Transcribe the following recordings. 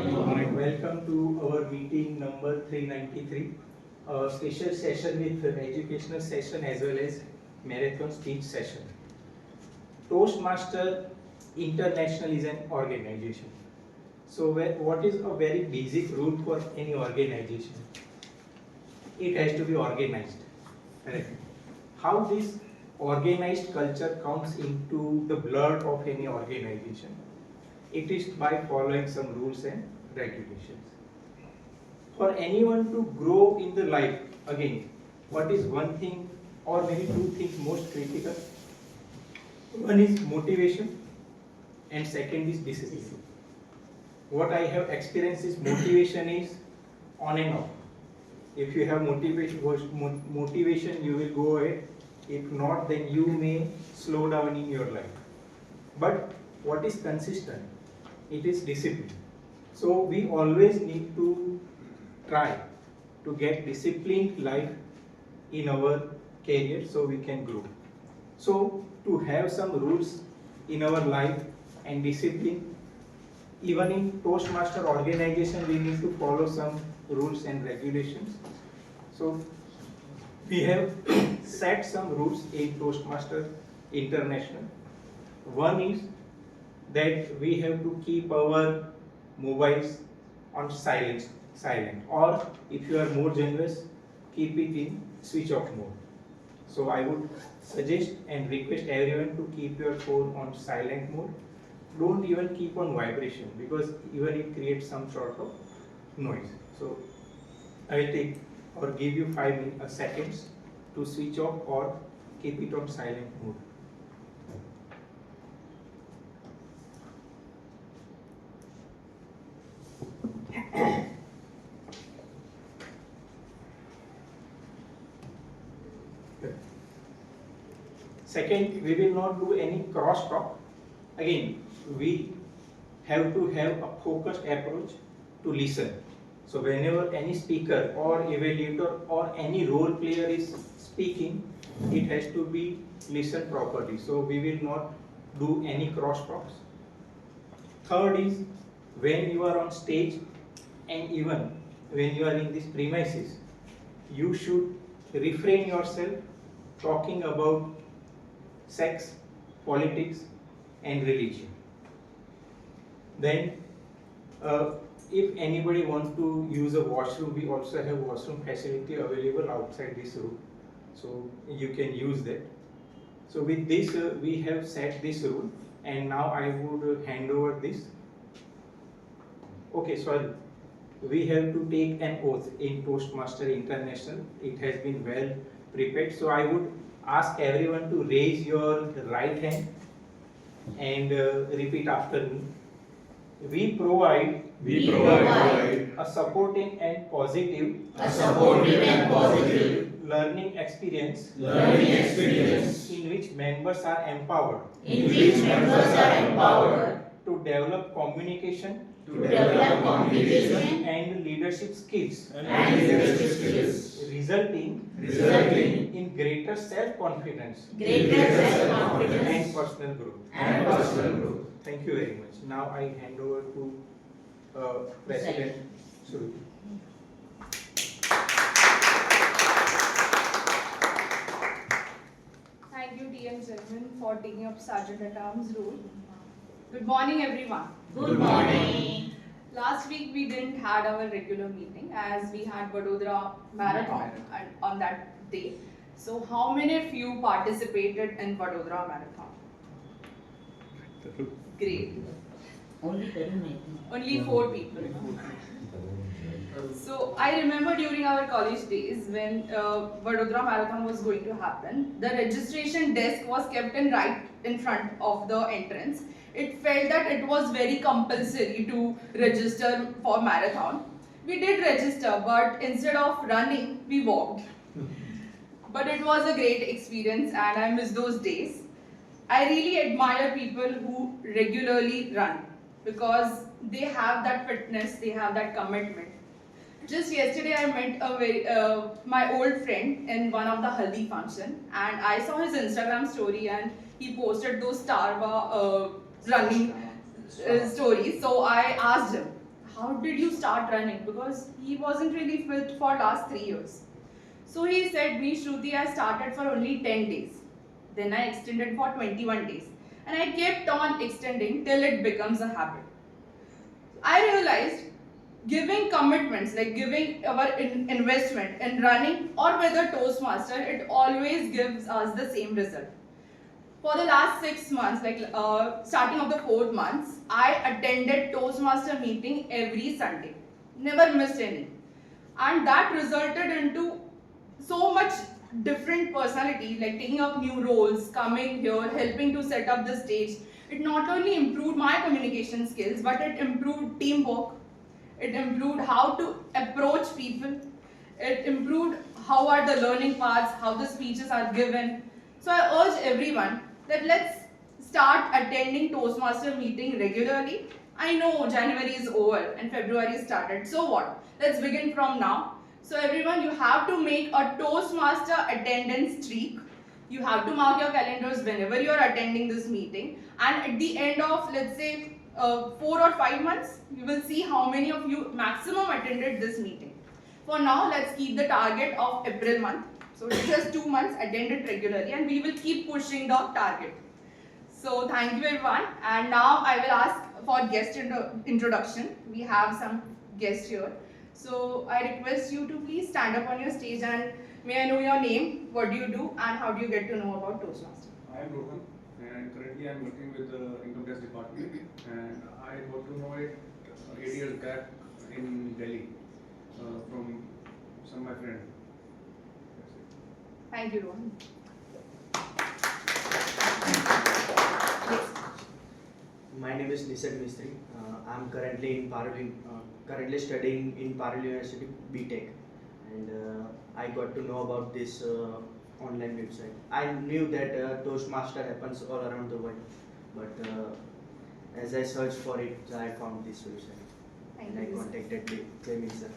Alright, welcome to our meeting number 393, a special session with educational session as well as marathon speech session. Toastmaster International is an organization. So what is a very basic rule for any organization? It has to be organized. Correct. How this organized culture comes into the blood of any organization? It is by following some rules and regulations. For anyone to grow in the life, again, what is one thing or maybe two things most critical? One is motivation and second is discipline. What I have experienced is motivation is on and off. If you have motivation, you will go ahead. If not, then you may slow down in your life. But what is consistent? It is discipline. So we always need to try to get disciplined life in our career so we can grow. So to have some rules in our life and discipline, even in Toastmaster organization, we need to follow some rules and regulations. So we have set some rules in Toastmaster International. One is that we have to keep our mobiles on silent, or if you are more generous, keep it in switch off mode. So I would suggest and request everyone to keep your phone on silent mode. Don't even keep on vibration because even it creates some sort of noise. So I will take or give you 5 seconds to switch off or keep it on silent mode. Second, we will not do any cross talk. Again, we have to have a focused approach to listen. So whenever any speaker or evaluator or any role player is speaking, it has to be listened properly. So we will not do any cross talks. Third is when you are on stage and even when you are in these premises, you should refrain yourself talking about sex, politics and religion. Then if anybody wants to use a washroom, we also have washroom facility available outside this room. So you can use that. So with this we have set this rule and now I would hand over this. Okay, sorry. We have to take an oath in Toastmaster International. It has been well prepared. So I would ask everyone to raise your right hand and repeat after me. We provide a supporting and positive learning experience in which members are empowered to develop communication and leadership skills resulting in greater self-confidence and personal growth. Thank you very much. Now I hand over to President Suruti. Thank you, TM Selvan, for taking up Sergeant at Arms role. Good morning, everyone. Good morning. Last week we didn't had our regular meeting as we had Vadodara Marathon on that day. So how many of you participated in Vadodara Marathon? Great. Only 4 people. So I remember during our college days when Vadodara Marathon was going to happen, the registration desk was kept right in front of the entrance. It felt that it was very compulsory to register for marathon. We did register, but instead of running, we walked. But it was a great experience and I miss those days. I really admire people who regularly run because they have that fitness, they have that commitment. Just yesterday I met my old friend in one of the Haldi function and I saw his Instagram story and he posted those Starva running stories. So I asked him, how did you start running? Because he wasn't really fit for last 3 years. So he said, me Shruti, I started for only 10 days. Then I extended for 21 days. And I kept on extending till it becomes a habit. I realized giving commitments, like giving our investment in running or whether Toastmaster, it always gives us the same result. For the last 6 months, like starting of the 4th month, I attended Toastmaster meeting every Sunday. Never missed any. And that resulted into so much different personality, like taking up new roles, coming here, helping to set up the stage. It not only improved my communication skills, but it improved teamwork. It improved how to approach people. It improved how are the learning paths, how the speeches are given. So I urge everyone that let's start attending Toastmaster meeting regularly. I know January is over and February started. So what? Let's begin from now. So everyone, you have to make a Toastmaster attendance streak. You have to mark your calendars whenever you are attending this meeting. And at the end of, let's say, 4 or 5 months, you will see how many of you maximum attended this meeting. For now, let's keep the target of April month. So it's just 2 months, attend it regularly, and we will keep pushing the target. So thank you everyone. And now I will ask for guest introduction. We have some guests here. So I request you to please stand up on your stage, and may I know your name, what do you do, and how do you get to know about Toastmaster? I am Rohan, and currently I am working with the Income Tax Department, and I got to know it 8 years back in Delhi from some of my friends. Thank you, Rohan. My name is Nisad Mistry. I'm currently studying in Parul University BTech, and I got to know about this online website. I knew that Toastmaster happens all around the world, but as I searched for it, I found this website. Thank And I you, sir. contacted Clement sir.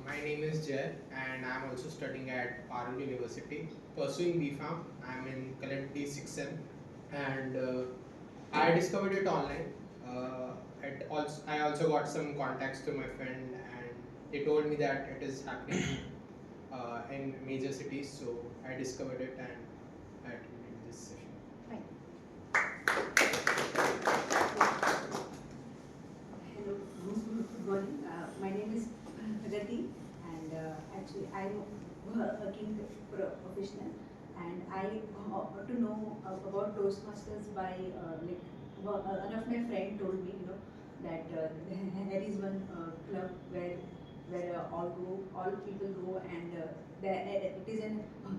My name is Jay, and I'm also studying at Parul University, pursuing BPharm. I'm in currently 6th, and I discovered it online. I also got some contacts to my friend, and they told me that it is happening in major cities. So I discovered it, and I attended this session. Thank you. Hello, good morning. My name is Rati, and actually I'm working professional, and I got to know about Toastmasters by one of my friend told me, that there is one club where all people go, and it is a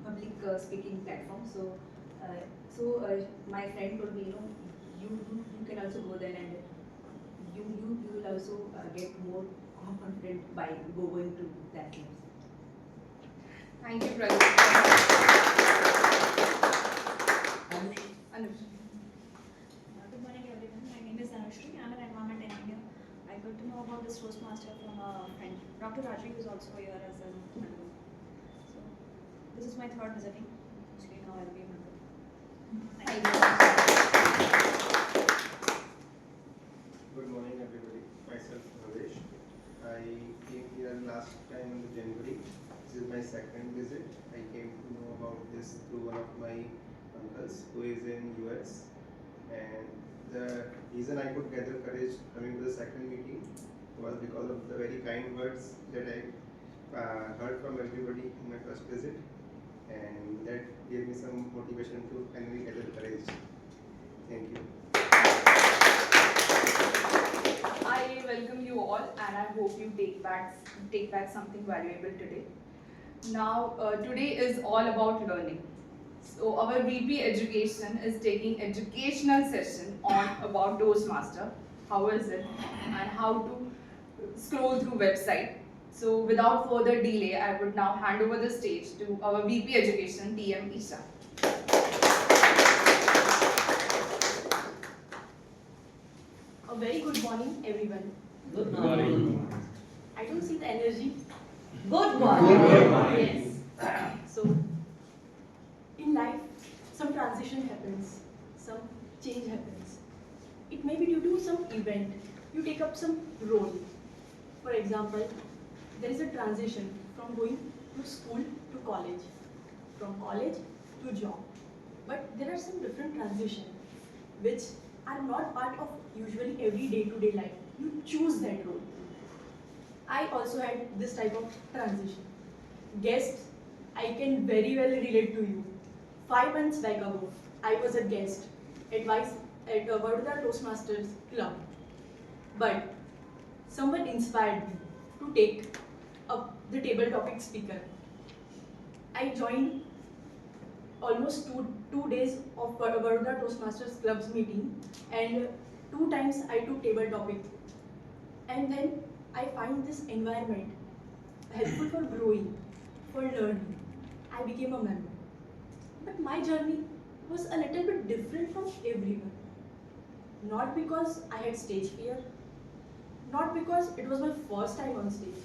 public speaking platform. So my friend told me, you can also go there, and you will also get more confident by going to that place. Thank you, Pragati. Anush. Good morning everyone, my name is Anushri, I'm an environment engineer. I got to know about this Toastmaster from a friend. Dr. Rajri was also here as a member. So, this is my third visiting, so now I'll be a member. Thank you. Good morning everybody, myself Navesh. I came here last time in January. This is my second visit. I came to know about this through one of my uncles who is in US, and the reason I could gather courage coming to the second meeting was because of the very kind words that I heard from everybody in my first visit, and that gave me some motivation to finally gather courage. Thank you. I welcome you all, and I hope you take back something valuable today. Now, today is all about learning. So our VP Education is taking educational session on about Toastmaster, how is it, and how to scroll through website. So without further delay, I would now hand over the stage to our VP Education, TM Isha. A very good morning, everyone. Good morning. I don't see the energy. Good Yes. So, in life, some transition happens, some change happens. it may be due to some event. You take up some role. For example, there is a transition from going to school to college, from college to job. But there are some different transitions which are not part of usually every day-to-day life. You choose that role. I also had this type of transition. Guests, I can very well relate to you. 5 months back ago, I was a guest at Vadodara Toastmasters Club. But someone inspired me to take up the table topic speaker. I joined almost two days of Vadodara Toastmasters Club's meeting, and 2 times I took table topic. And then I find this environment helpful for growing, for learning. I became a member. But my journey was a little bit different from everyone. Not because I had stage fear, not because it was my first time on stage,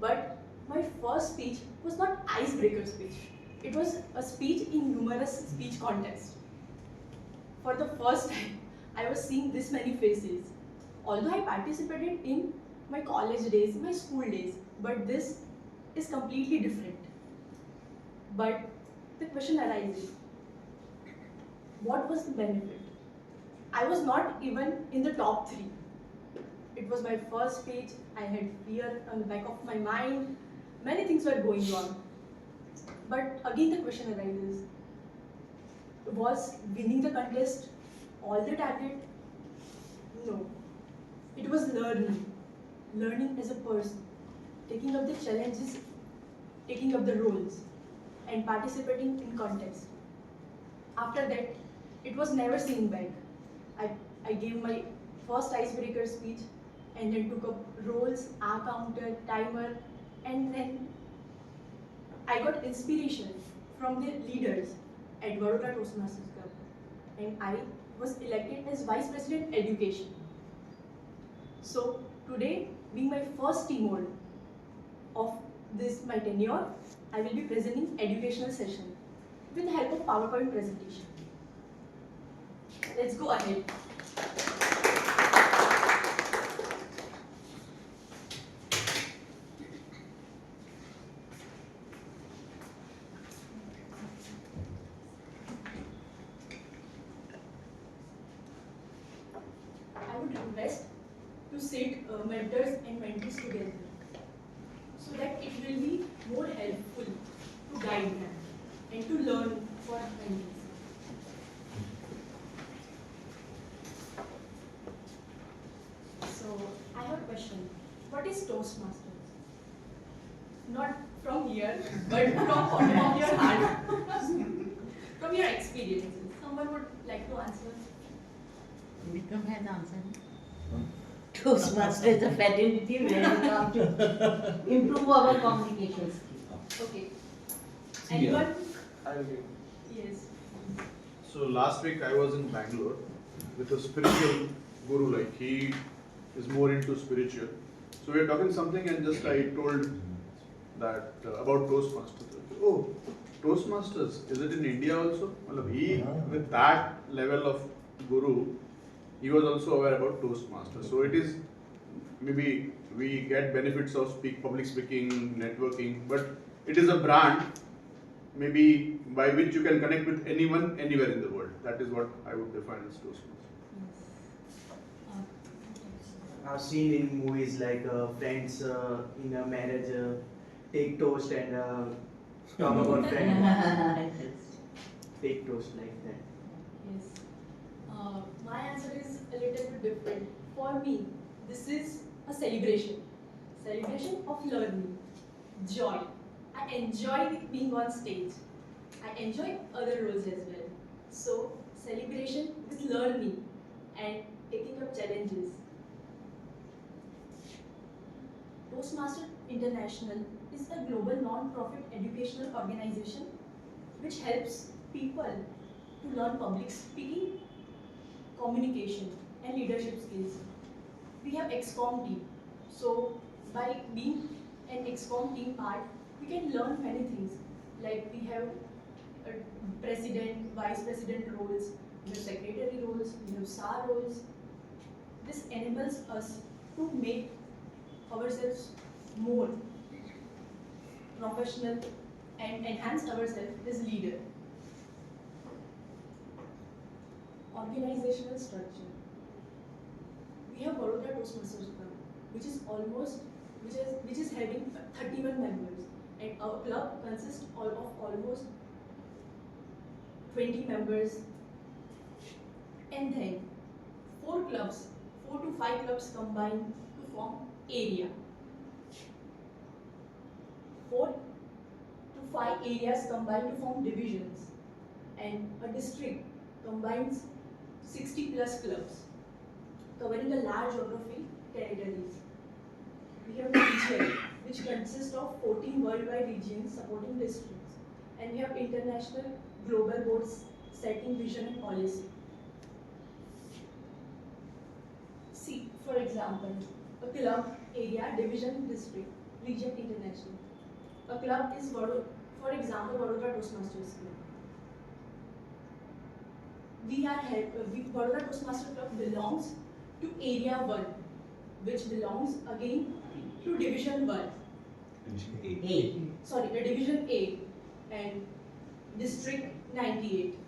but my first speech was not icebreaker speech. It was a speech in humorous speech contest. For the first time, I was seeing this many faces. Although I participated in my college days, my school days, but this is completely different. But the question arises, what was the benefit? I was not even in the top 3. It was my first speech, I had fear on the back of my mind, many things were going on. But again the question arises, was winning the contest all the target? No. It was learning as a person, taking up the challenges, taking up the roles, and participating in contests. After that, it was never seen back. I gave my first icebreaker speech and then took up roles, R counter, timer, and then I got inspiration from the leaders at Vadodara Toastmasters Club, and I was elected as Vice President Education. So today, being my first team of this my tenure, I will be presenting educational session with the help of PowerPoint presentation. Let's go ahead. I would request to sit mentors and mentees together so that it will be more helpful to guide them and to learn for mentees. So I have a question. What is Toastmasters? Not from here, but from bottom of your heart. From your experiences. Someone would like to answer? Vikram has answered. Toastmaster is a fraternity where we come to improve our communication skills. Okay. Anyone? I'll give. Yes. So last week I was in Bangalore with a spiritual guru, like he is more into spiritual. So we were talking something and just I told that about Toastmasters. Oh, Toastmasters, is it in India also? Well, he, with that level of guru, he was also aware about Toastmasters. So it is, maybe we get benefits of public speaking, networking, but it is a brand maybe by which you can connect with anyone, anywhere in the world. That is what I would define as Toastmasters. I've seen in movies like friends in a marriage take toast and talk about friends. Take toast like that. Yes. My answer is a little bit different. For me, this is a celebration. Celebration of learning, joy. I enjoy being on stage. I enjoy other roles as well. So, celebration with learning and taking up challenges. Toastmasters International is a global non-profit educational organization which helps people to learn public speaking, communication, and leadership skills. We have XCOM team. So by being an XCOM team part, we can learn many things. Like we have president, vice president roles. we have secretary roles, we have SAR roles. This enables us to make ourselves more professional and enhance ourselves as leader. Organizational structure. We have Baroda Toastmasters Club, which is having 31 members, and our club consists of almost 20 members, and then 4 to 5 clubs combine to form area. 4 to 5 areas combine to form divisions, and a district combines 60 plus clubs covering a large geographic territories. We have region, which consists of 14 worldwide regions supporting districts, and we have international global boards setting vision and policy. See, for example, a club, area, division, district, region, international. A club is, for example, Baroda Toastmasters Club. Baroda Toastmasters Club belongs to Area 1, which belongs again to Division 1. Division A, and District 98,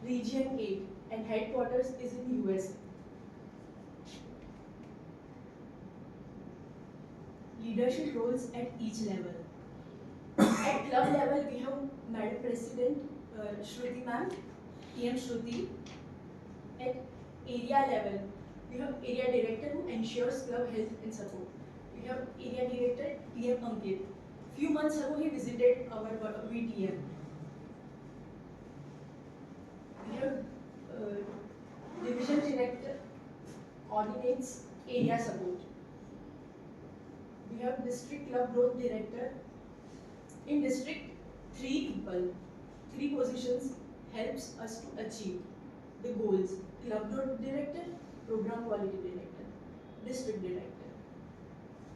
Region 8, and headquarters is in US. Leadership roles at each level. At club level, we have Madam President Shruti ma'am, TM Shruti. At area level, we have Area Director who ensures club health and support. We have Area Director TM Ankit. Few months ago, he visited our VTM. We have Division Director coordinates area support. We have District Club Growth Director. In district, 3 people, 3 positions helps us to achieve the goals. Club Growth Director, Program Quality Director, District Director.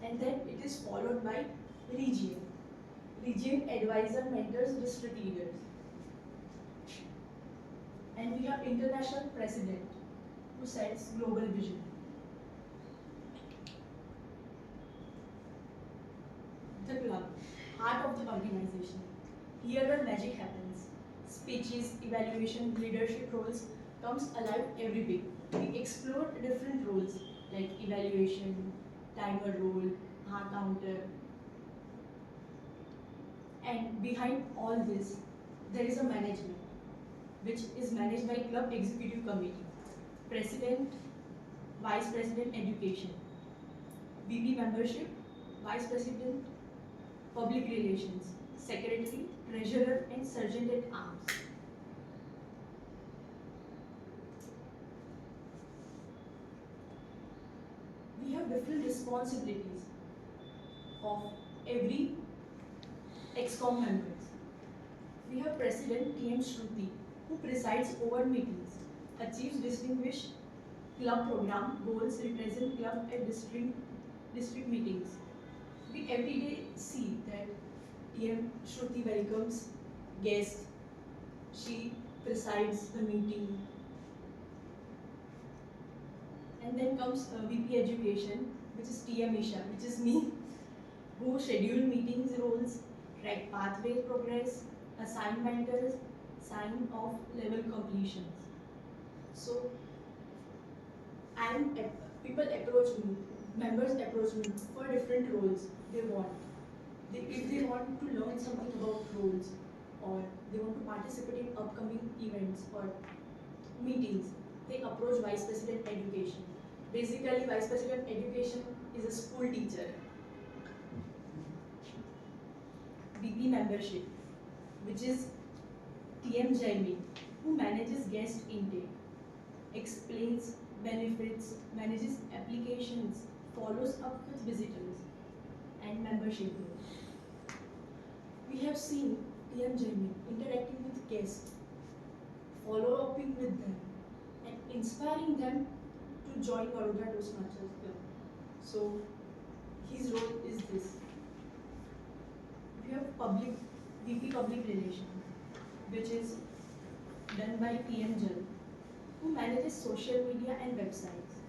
And then it is followed by region. Region advisor mentors district leaders. And we have international president who sets global vision. The club, heart of the organization. Here the magic happens. Speeches, evaluation, leadership roles comes alive every week. We explore different roles like evaluation, timer role, counter. And behind all this, there is a management, which is managed by Club Executive Committee, President, Vice President Education, VP Membership, Vice President Public Relations, Secretary, Treasurer, and Sergeant at Arms. We have different responsibilities of every ExCom members. We have President TM Shruti, who presides over meetings, achieves distinguished club program goals, represent club at district meetings. We every day see that TM Shruti welcomes guests. She presides the meeting. And then comes VP Education, which is TM Isha, which is me, who schedule meetings roles, track pathway progress, assign mentors, sign off level completions. So, people approach me, members approach me for different roles they want. If they want to learn something about roles, or they want to participate in upcoming events or meetings, they approach Vice President Education. Basically, Vice President Education is a school teacher. VP Membership, which is TM Jaime, who manages guest intake, explains benefits, manages applications, follows up with visitors, and membership growth. We have seen TM Jaime interacting with guests, follow-upping with them, and inspiring them to join Baroda Toastmasters Club. So, his role is this. We have VP Public Relations, which is done by TM Jal, who manages social media and websites.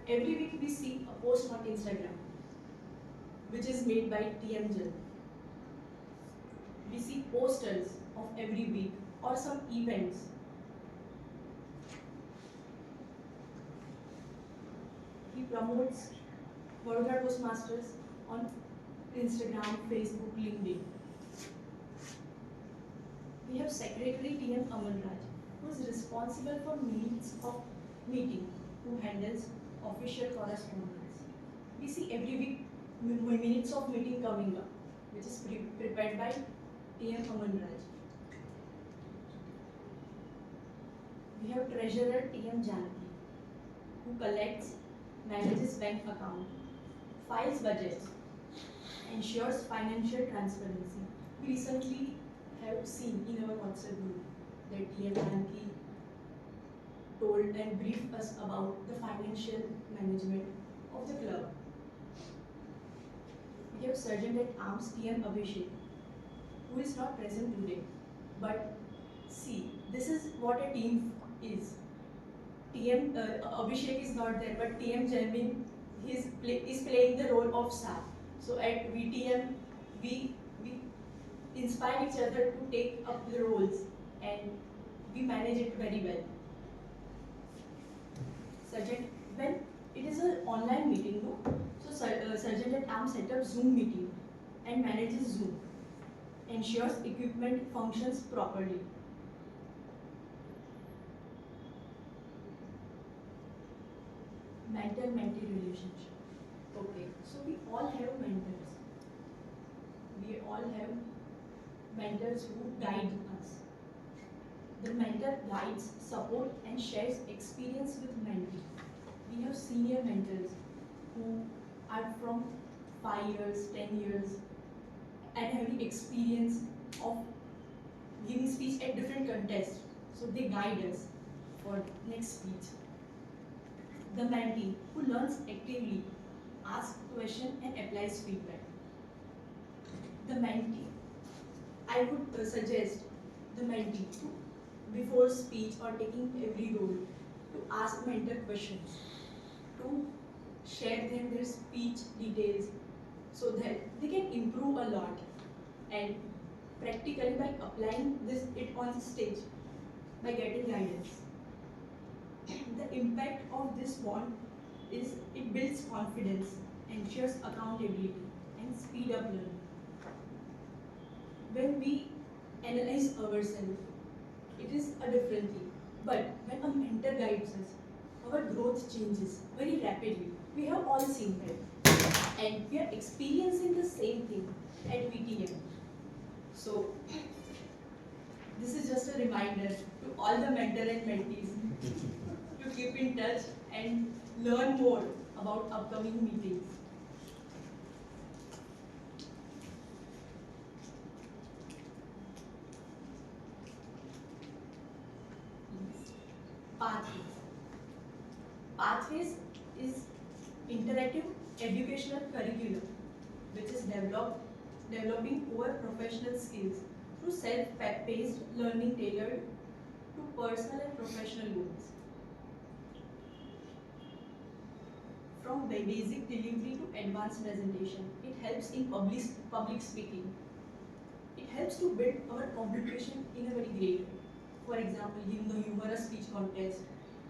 Every week we see a post on Instagram, which is made by TM Jal. We see posters of every week or some events. He promotes Vadodara Toastmasters on Instagram, Facebook, LinkedIn. We have Secretary TM Aman Raj, who is responsible for minutes of meeting, who handles official correspondence. We see every week minutes of meeting coming up, which is prepared by TM Aman Raj. We have Treasurer TM Janaki, who collects, manages bank account, files budgets, ensures financial transparency. We recently have seen in our WhatsApp group that TM Janaki told and briefed us about the financial management of the club. We have Sergeant at Arms TM Abhishek, who is not present today. But see, this is what a team is. TM Abhishek is not there, but TM Jermin is playing the role of staff. So at VTM, we inspire each other to take up the roles, and we manage it very well. Sergeant, when it is an online meeting, no? So Sergeant at Arms set up Zoom meeting and manages Zoom, ensures equipment functions properly. Mentor-mentee relationship. Okay, so we all have mentors. We all have mentors who guide us. The mentor guides, supports, and shares experience with mentee. We have senior mentors who are from 5 years, 10 years, and having experience of giving speech at different contests. So they guide us for next speech. The mentee who learns actively, asks questions and applies feedback. The mentee, I would suggest the mentee to, before speech or taking every role, to ask mentor questions, to share them their speech details so that they can improve a lot, and practically by applying it on stage, by getting guidance. The impact of this bond is it builds confidence, ensures accountability, and speed up learning. When we analyze ourselves, it is a different thing. But when a mentor guides us, our growth changes very rapidly. We have all seen that. And we are experiencing the same thing at VTM. So, this is just a reminder to all the mentor and mentees to keep in touch and learn more about upcoming meetings. Pathways. Pathways is interactive educational curriculum which is developing core professional skills through self-paced learning tailored to personal and professional goals. From basic delivery to advanced presentation, it helps in public speaking. It helps to build our communication in a very great way. For example, giving a humorous speech contest.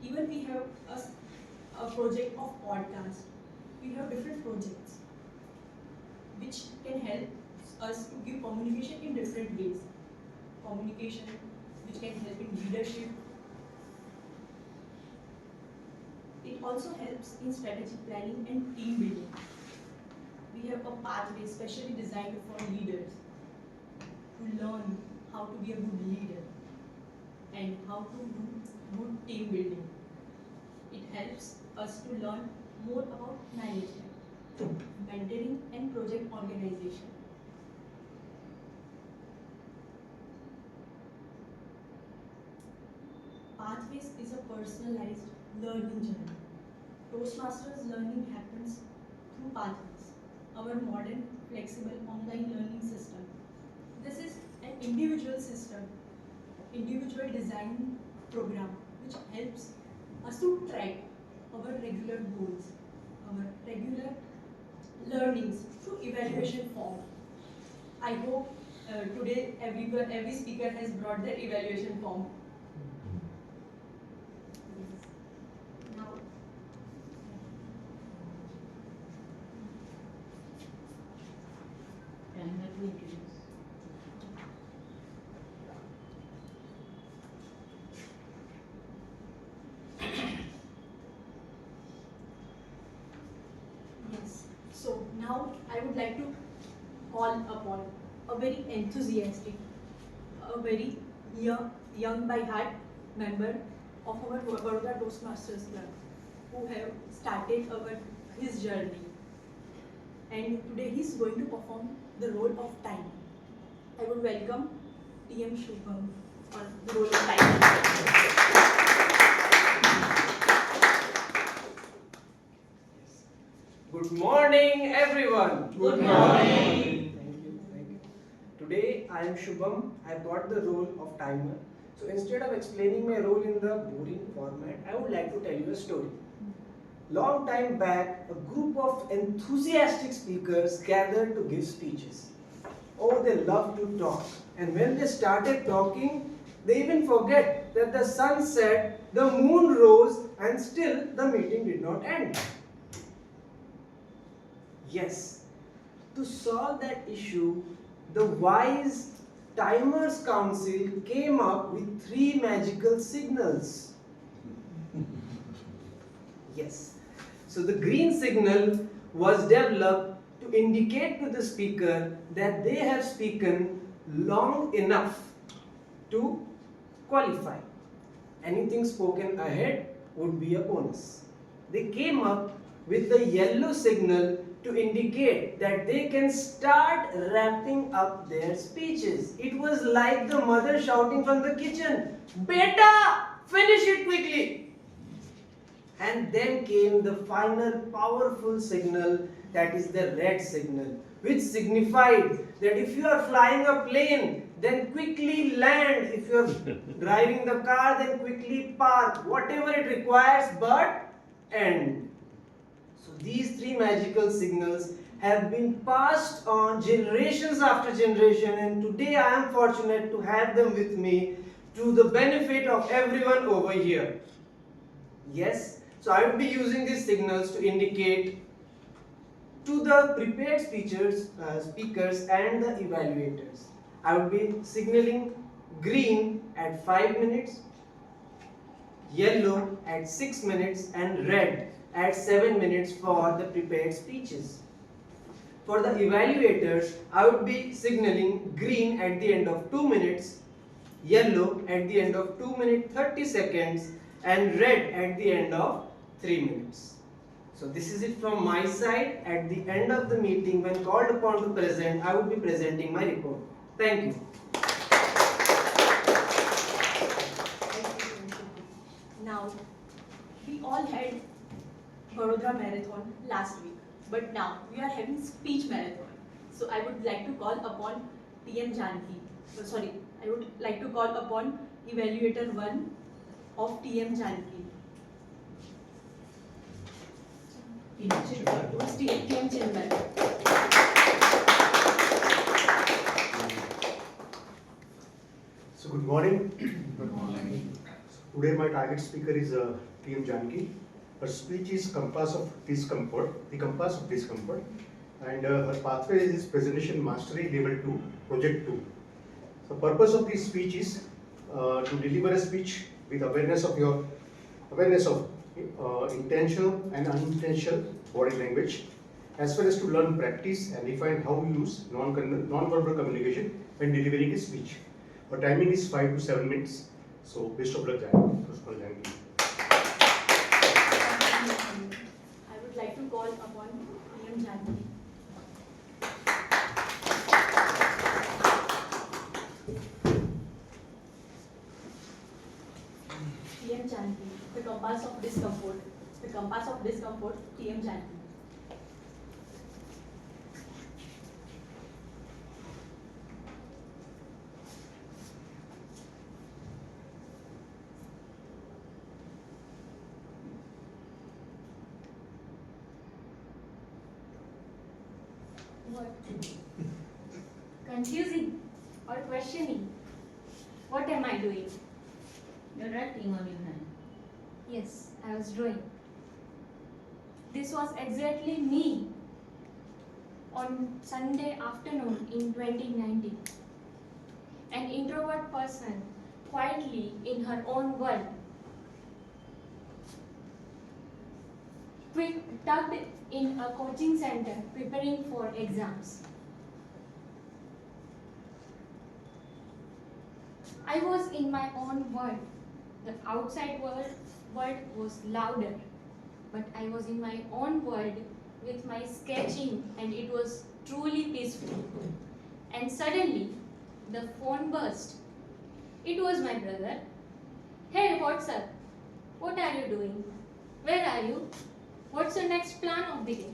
Even we have a project of podcast. We have different projects which can help us to give communication in different ways. Communication which can help in leadership. It also helps in strategic planning and team building. We have a pathway specially designed for leaders to learn how to be a good leader and how to do good team building. It helps us to learn more about management, mentoring and project organization. Pathways is a personalized learning journey. Toastmasters learning happens through Pathways, our modern, flexible online learning system. This is an individual system, individual design program which helps us to track our regular goals, our regular learnings through evaluation form. I hope today every speaker has brought their evaluation form. Now, Can you introduce? Yes. So now I would like to call upon a very enthusiastic, a very young by heart member of our Baroda Toastmasters Club who have started his journey. And today he is going to perform the role of time. I would welcome TM Shubham for the role of time. Good morning, everyone. Good morning. Thank you. Today I am Shubham. I got the role of timer. So instead of explaining my role in the boring format, I would like to tell you a story. Long time back, a group of enthusiastic speakers gathered to give speeches. Oh, they love to talk. And when they started talking, they even forget that the sun set, the moon rose, and still the meeting did not end. Yes, to solve that issue, the wise Timers Council came up with 3 magical signals. Yes, so the green signal was developed to indicate to the speaker that they have spoken long enough to qualify. Anything spoken ahead would be a bonus. They came up with the yellow signal to indicate that they can start wrapping up their speeches. It was like the mother shouting from the kitchen, "Beta, finish it quickly!" And then came the final powerful signal, that is the red signal, which signified that if you are flying a plane, then quickly land. If you are driving the car, then quickly park. Whatever it requires, but end. So these 3 magical signals have been passed on generations after generation, and today I am fortunate to have them with me to the benefit of everyone over here. Yes, so I will be using these signals to indicate to the prepared speakers and the evaluators. I will be signaling green at 5 minutes, yellow at 6 minutes, and red at 7 minutes for the prepared speeches. For the evaluators, I would be signaling green at the end of 2 minutes, yellow at the end of 2 minutes 30 seconds, and red at the end of 3 minutes. So this is it from my side. At the end of the meeting, when called upon to present, I would be presenting my report. Thank you. Now, we all had Baroda Marathon last week, but now we are having speech marathon. So I would like to call upon TM Janki. I would like to call upon Evaluator 1 of TM Janki. TM Chinmay. So good morning. Good morning. Today my target speaker is TM Janki. Her speech is Compass of Discomfort, the Compass of Discomfort, and her pathway is Presentation Mastery Level 2, Project 2. The purpose of this speech is to deliver a speech with awareness of intentional and unintentional body language, as well as to learn, practice, and refine how we use non-verbal communication when delivering a speech. Our timing is 5 to 7 minutes. So best of luck, Janki. I would like to call upon TM Janki. TM Janki, the compass of discomfort. The compass of discomfort, TM Janki. What? Confusing or questioning? What am I doing? You're writing on your hand. Yes, I was drawing. This was exactly me on Sunday afternoon in 2019. An introvert person quietly in her own world, tucked in a coaching center preparing for exams. I was in my own world. The outside world was louder, but I was in my own world with my sketching, and it was truly peaceful. And suddenly, the phone burst. It was my brother. Hey, what's up? What are you doing? Where are you? What's your next plan of the day?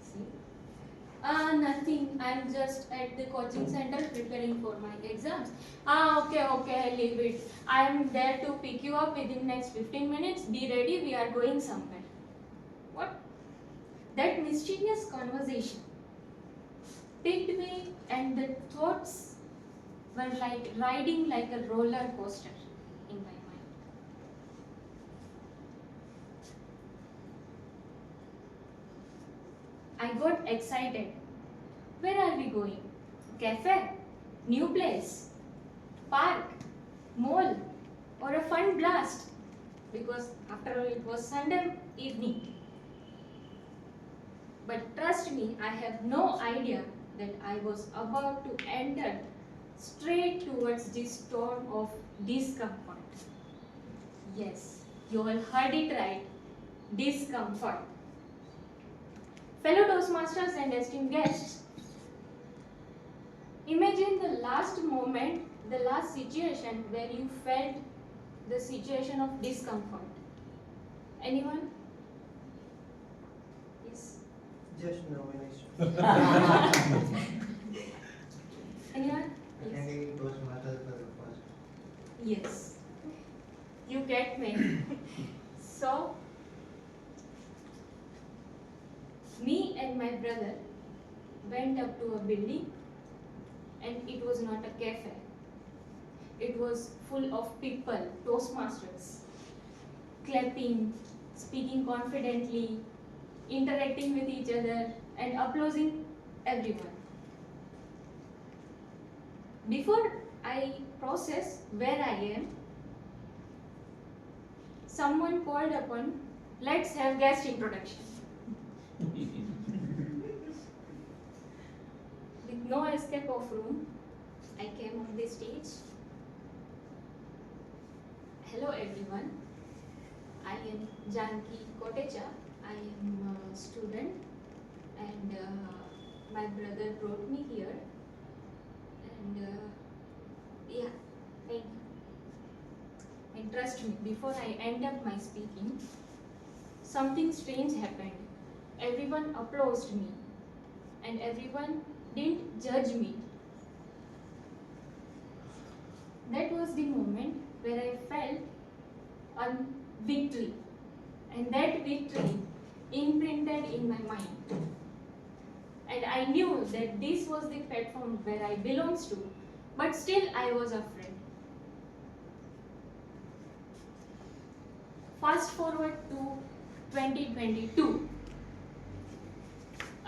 See? Nothing. I'm just at the coaching center preparing for my exams. Okay, leave it. I'm there to pick you up within next 15 minutes. Be ready, we are going somewhere. What? That mischievous conversation picked me, and the thoughts were like riding like a roller coaster in my mind. I got excited. Where are we going? Cafe? New place? Park? Mall? Or a fun blast? Because after all, it was Sunday evening. But trust me, I have no idea that I was about to enter straight towards this storm of discomfort. Yes, you all heard it right. Discomfort. Fellow Toastmasters and esteemed guests, imagine the last moment, the last situation where you felt the situation of discomfort. Anyone? Yes. Just now when I Anyone? attending Toastmasters for the first. Yes. You get me. So, me and my brother went up to a building, and it was not a cafe. It was full of people, Toastmasters, clapping, speaking confidently, interacting with each other, and applauding everyone. Before I process where I am, someone called upon, let's have guest introduction. With no escape of room, I came on the stage. Hello everyone, I am Janki Kotecha. I am a student, and my brother brought me here. And yeah, thank you. And trust me, before I end up my speaking, something strange happened. Everyone applauded me, and everyone didn't judge me. That was the moment where I felt a victory, and that victory imprinted in my mind. And I knew that this was the platform where I belongs to, but still I was afraid. Fast forward to 2022.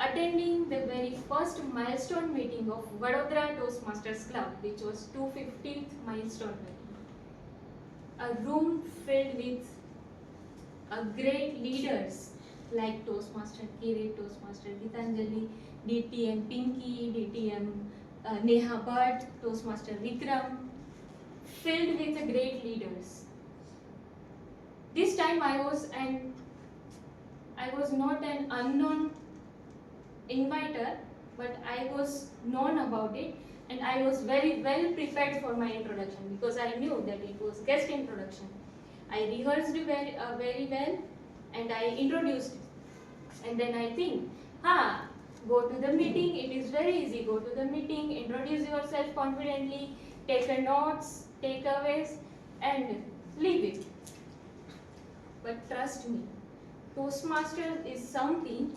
Attending the very first milestone meeting of Vadodara Toastmasters Club, which was 250th milestone meeting. A room filled with great leaders like Toastmaster Kirit, Toastmaster Gitanjali, DTM Pinky, DTM Neha Bhatt, Toastmaster Vikram, filled with great leaders. This time I was not an unknown inviter, but I was known about it, and I was very well prepared for my introduction because I knew that it was guest introduction. I rehearsed very well, and I introduced it. And then I think, go to the meeting, it is very easy. Go to the meeting, introduce yourself confidently, take a notes, takeaways, and leave it. But trust me, Toastmasters is something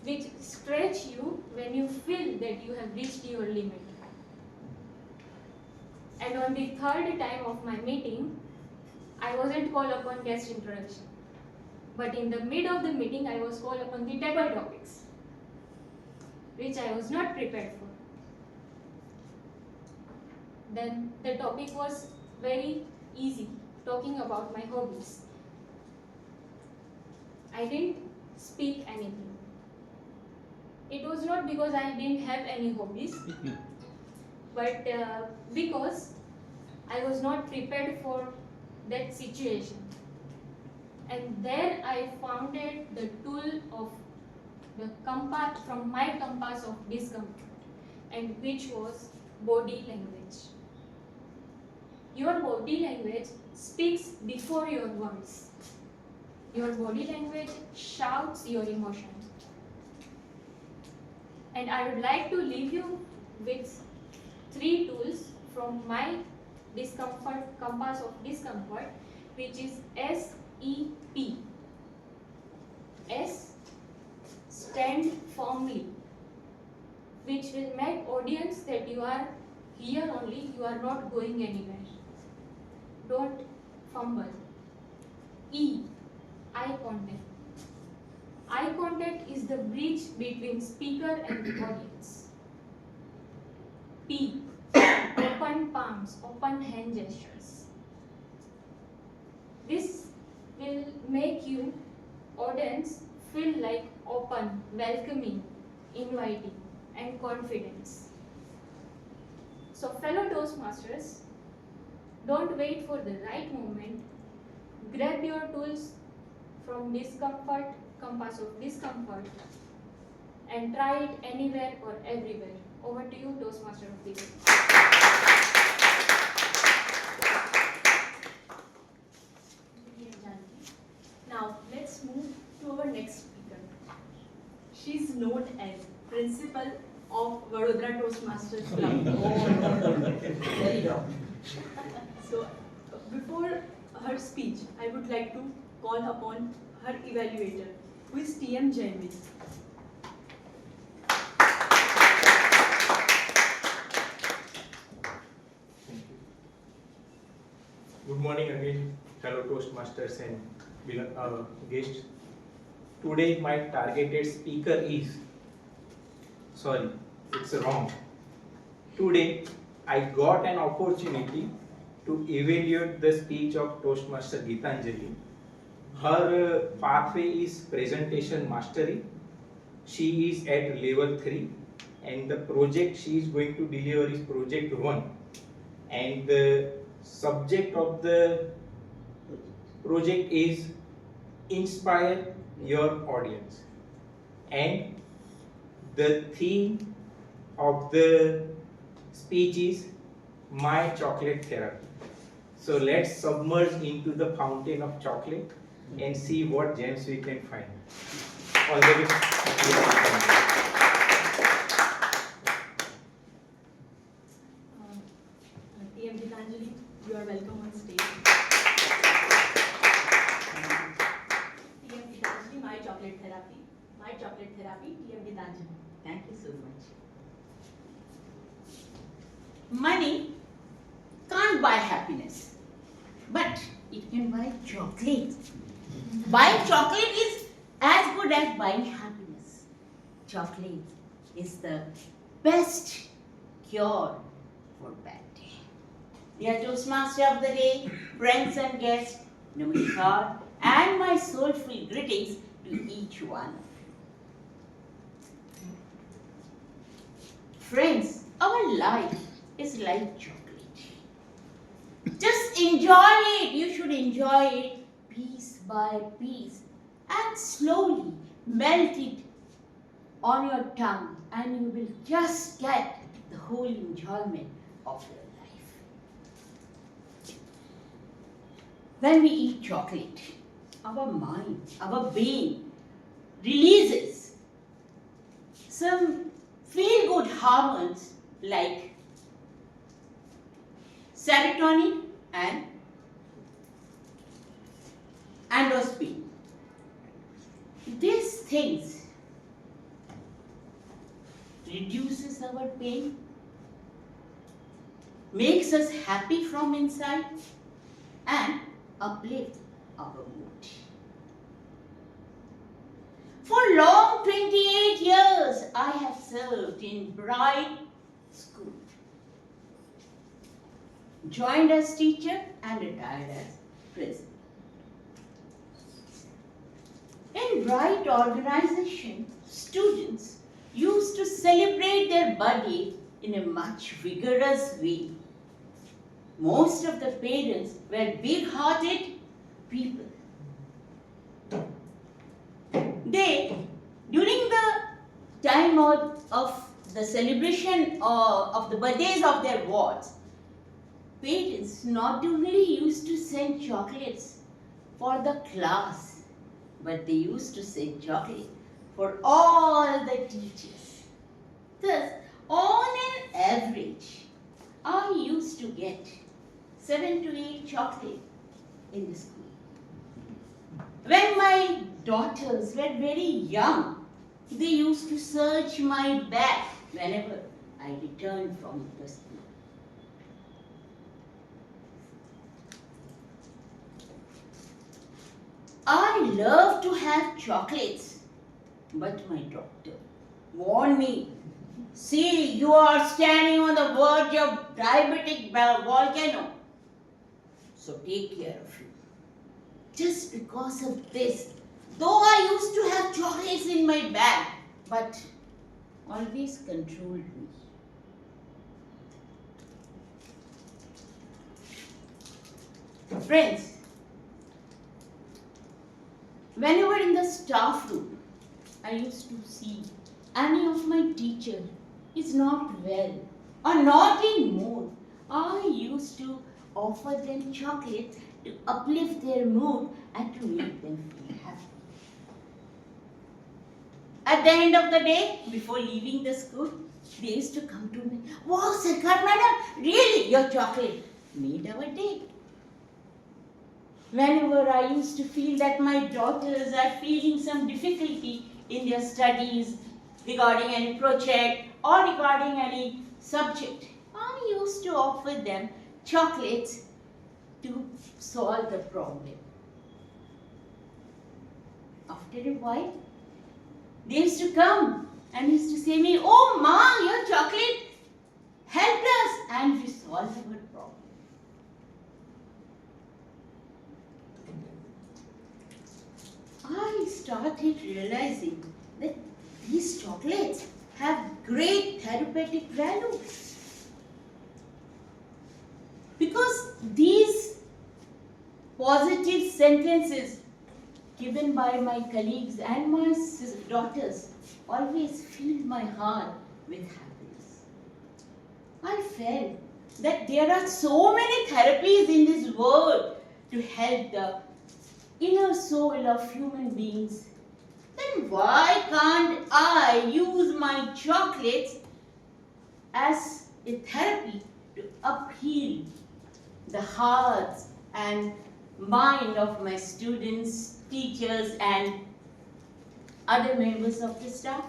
which stretch you when you feel that you have reached your limit. And on the third time of my meeting, I wasn't called upon guest introduction. But in the mid of the meeting, I was called upon the table topics, which I was not prepared for. Then the topic was very easy, talking about my hobbies. I didn't speak anything. It was not because I didn't have any hobbies, but because I was not prepared for that situation. And there I found the tool of the compass from my compass of discomfort, and which was body language. Your body language speaks before your words. Your body language shouts your emotion. And I would like to leave you with 3 tools from my compass of discomfort, which is SEP. S, stand firmly, which will make audience that you are here only, you are not going anywhere. Don't fumble. E, eye contact. Eye contact is the bridge between speaker and the audience. P, open palms, open hand gestures. This will make you, audience, feel like open, welcoming, inviting, and confidence. So fellow Toastmasters, don't wait for the right moment. Grab your tools from discomfort, compass of discomfort, and try it anywhere or everywhere. Over to you, Toastmaster of the Day. Now let's move to our next speaker. She is known as Principal of Vadodara Toastmasters Club. Very wrong. So before her speech, I would like to call upon her evaluator, who is TM Jainvi. Good morning again, fellow Toastmasters and guests. Today my targeted speaker is, sorry, it's wrong. Today I got an opportunity to evaluate the speech of Toastmaster Geetanjali. Her pathway is presentation mastery. She is at level 3 and the project she is going to deliver is project 1. And the subject of the project is inspire your audience. And the theme of the speech is my chocolate therapy. So let's submerge into the fountain of chocolate and see what gems we can find. All the best. TM Geetanjali, you are welcome on stage. TM Geetanjali, my chocolate therapy. My chocolate therapy, TM Geetanjali. Thank you so much. Money can't buy happiness, but it can buy chocolate. Buying chocolate is as good as buying happiness. Chocolate is the best cure for bad day. Dear Toastmaster of the Day, friends and guests, namaskar, and my soulful greetings to each one of you. Friends, our life is like chocolate. Just enjoy it. You should enjoy it piece by piece and slowly melt it on your tongue, and you will just get the whole enjoyment of your life. When we eat chocolate, our mind, our being releases some feel-good hormones like serotonin and endorphin. These things reduces our pain, makes us happy from inside, and uplifts our mood. For long 28 years, I have served in Bright School. Joined as teacher and retired as president. In Bright organization, students used to celebrate their birthday in a much vigorous way. Most of the parents were big-hearted people. They, during the time of the celebration of the birthdays of their wards, parents not only used to send chocolates for the class, but they used to send chocolate for all the teachers. Thus, on an average, I used to get 7 to 8 chocolate in the school. When my daughters were very young, they used to search my bag whenever I returned from the school. I love to have chocolates, but my doctor warned me, see, you are standing on the verge of diabetic volcano, so take care of you. Just because of this, though I used to have chocolates in my bag, but always controlled me. Friends, whenever in the staff room, I used to see any of my teacher is not well or not in mood, I used to offer them chocolate to uplift their mood and to make them feel happy. At the end of the day, before leaving the school, they used to come to me, wow, Sarkar madam, really, your chocolate made our day. Whenever I used to feel that my daughters are feeling some difficulty in their studies regarding any project or regarding any subject, I used to offer them chocolates to solve the problem. After a while, they used to come and used to say me, oh ma, your chocolate helped us and we solved our problem. I started realizing that these chocolates have great therapeutic value. Because these positive sentences given by my colleagues and my daughters always filled my heart with happiness. I felt that there are so many therapies in this world to help the inner soul of human beings. Then why can't I use my chocolates as a therapy to upheal the hearts and mind of my students, teachers, and other members of the staff?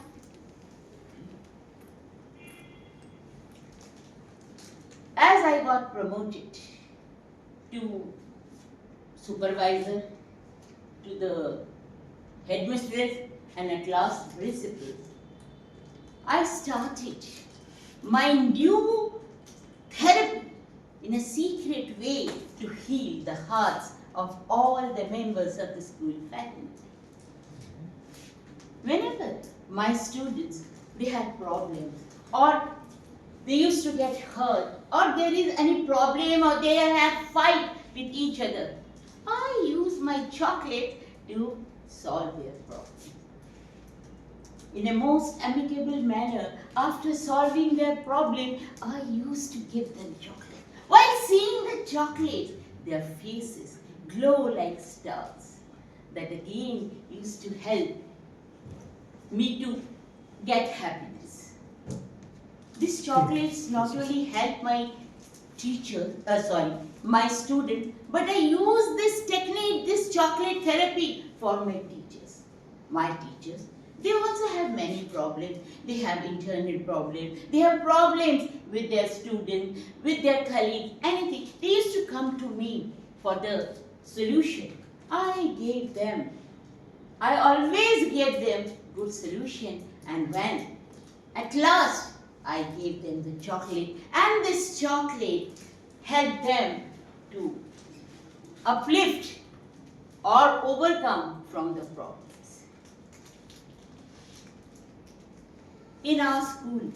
As I got promoted to supervisor, to the headmistress, and at last principal, I started my new therapy in a secret way to heal the hearts of all the members of the school faculty. Whenever my students, they had problems, or they used to get hurt, or there is any problem, or they have fight with each other, I use my chocolate to solve their problem. In a most amicable manner, after solving their problem, I used to give them chocolate. While seeing the chocolate, their faces glow like stars. That again used to help me to get happiness. These chocolates not only help my my student, but I use this technique, this chocolate therapy for my teachers. My teachers, They also have many problems. They have internet problems. They have problems with their students, with their colleagues, anything. They used to come to me for the solution. I always gave them good solution. And when at last I gave them the chocolate, and this chocolate helped them to uplift or overcome from the problems. In our school,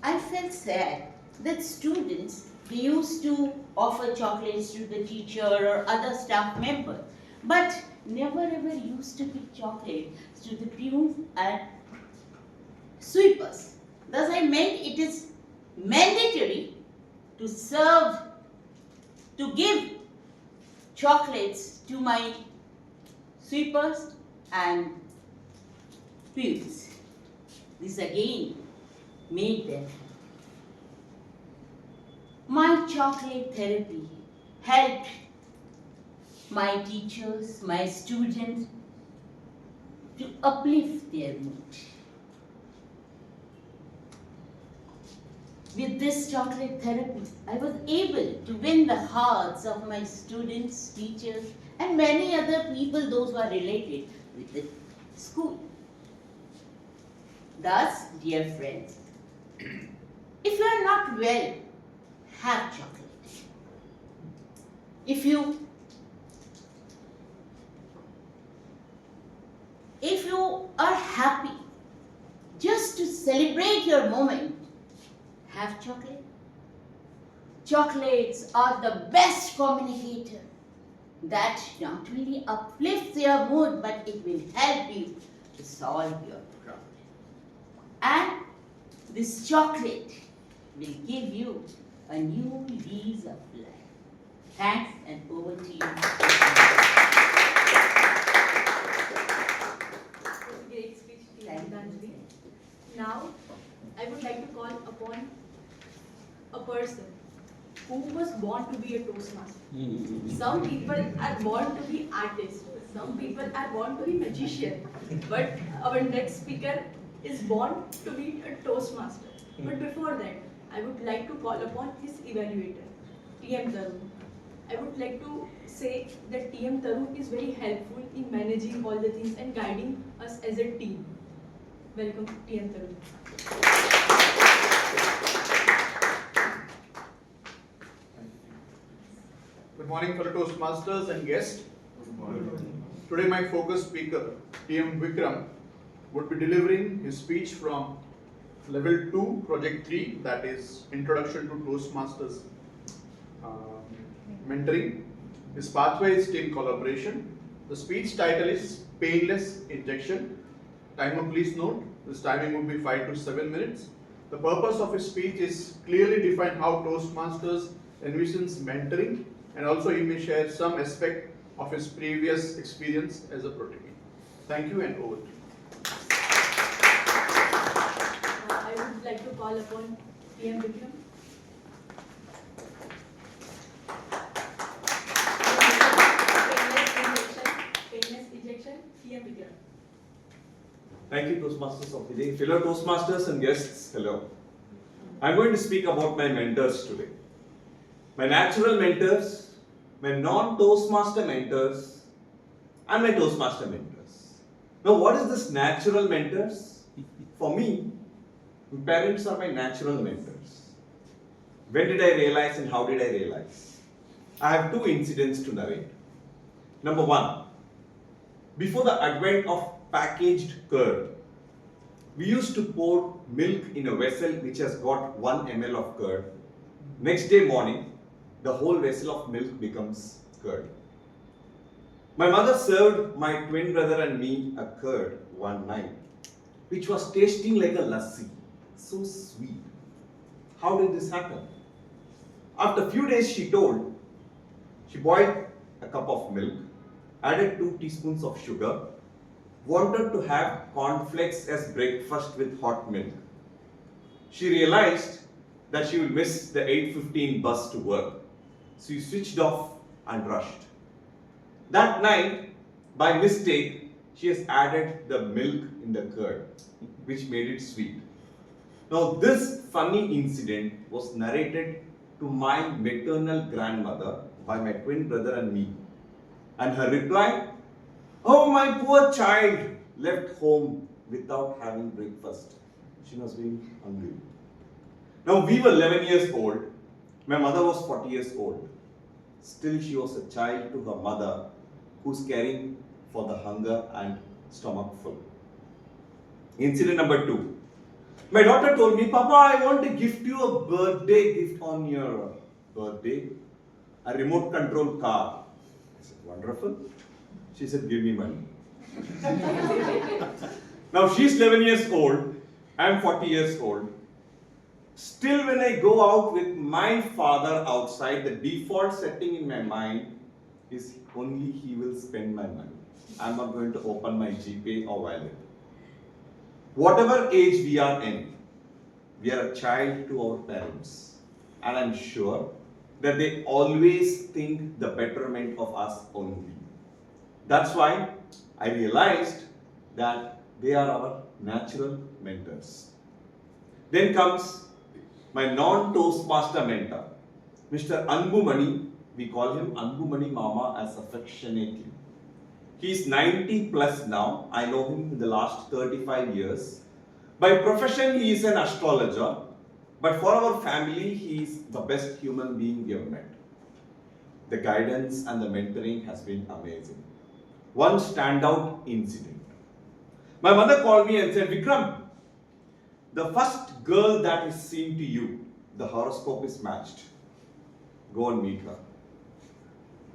I felt sad that students, they used to offer chocolates to the teacher or other staff members, but never ever used to give chocolate to the peons and sweepers. Thus I meant it is mandatory to serve, to give chocolates to my sweepers and peons. This again made them happy. My chocolate therapy helped my teachers, my students to uplift their mood. With this chocolate therapy, I was able to win the hearts of my students, teachers, and many other people, those who are related with the school. Thus, dear friends, if you are not well, have chocolate. If you are happy just to celebrate your moment, have chocolate. Chocolates are the best communicator that not only uplifts your mood, but it will help you to solve your problem. And this chocolate will give you a new lease of life. Thanks, and over to you. Great speech, Gitanjali. Now, I would like to call upon a person who was born to be a Toastmaster. Some people are born to be artists. Some people are born to be magician. But our next speaker is born to be a Toastmaster. But before that, I would like to call upon his evaluator, TM Tarun. I would like to say that TM Tarun is very helpful in managing all the things and guiding us as a team. Welcome, TM Tarun. Good morning, fellow Toastmasters and guests. Good morning. Today my focus speaker, TM Vikram, would be delivering his speech from Level 2, Project 3, that is Introduction to Toastmasters Mentoring. His pathway is team collaboration. The speech title is Painless Injection. Timer, please note, this timing would be 5 to 7 minutes. The purpose of his speech is clearly define how Toastmasters envisions mentoring, and also he may share some aspect of his previous experience as a protege. Thank you, and over to you. I would like to call upon TM Vikram. Painless ejection, TM Vikram. Thank you, Toastmasters of the day. Fellow Toastmasters and guests, hello. I'm going to speak about my mentors today. My natural mentors, my non-Toastmaster mentors, and my Toastmaster mentors. Now, what is this natural mentors? For me, my parents are my natural mentors. When did I realize and how did I realize? I have two incidents to narrate. Number one, before the advent of packaged curd, we used to pour milk in a vessel which has got 1 ml of curd. Next day morning, the whole vessel of milk becomes curd. My mother served my twin brother and me a curd one night, which was tasting like a lassi, so sweet. How did this happen? After a few days, she told, she boiled a cup of milk, added 2 teaspoons of sugar, wanted to have cornflakes as breakfast with hot milk. She realized that she will miss the 8:15 bus to work. So she switched off and rushed. That night, by mistake, she has added the milk in the curd, which made it sweet. Now, this funny incident was narrated to my maternal grandmother by my twin brother and me. And her reply, "Oh, my poor child left home without having breakfast. She must be hungry." Now, we were 11 years old. My mother was 40 years old. Still, she was a child to her mother who's caring for the hunger and stomach full. Incident number 2. My daughter told me, "Papa, I want to gift you a birthday gift on your birthday. A remote control car." I said, "Wonderful." She said, "Give me money." Now she's 11 years old, I'm 40 years old. Still, when I go out with my father outside, the default setting in my mind is only he will spend my money. I'm not going to open my GPay or wallet. Whatever age we are in, we are a child to our parents. And I'm sure that they always think the betterment of us only. That's why I realized that they are our natural mentors. Then comes my non-Toastmaster mentor, Mr. Anbumani. We call him Anbumani Mama as affectionately. He's 90 plus now. I know him in the last 35 years. By profession, he is an astrologer. But for our family, he is the best human being we have met. The guidance and the mentoring has been amazing. One standout incident. My mother called me and said, "Vikram, the first girl that is seen to you, the horoscope is matched. Go and meet her."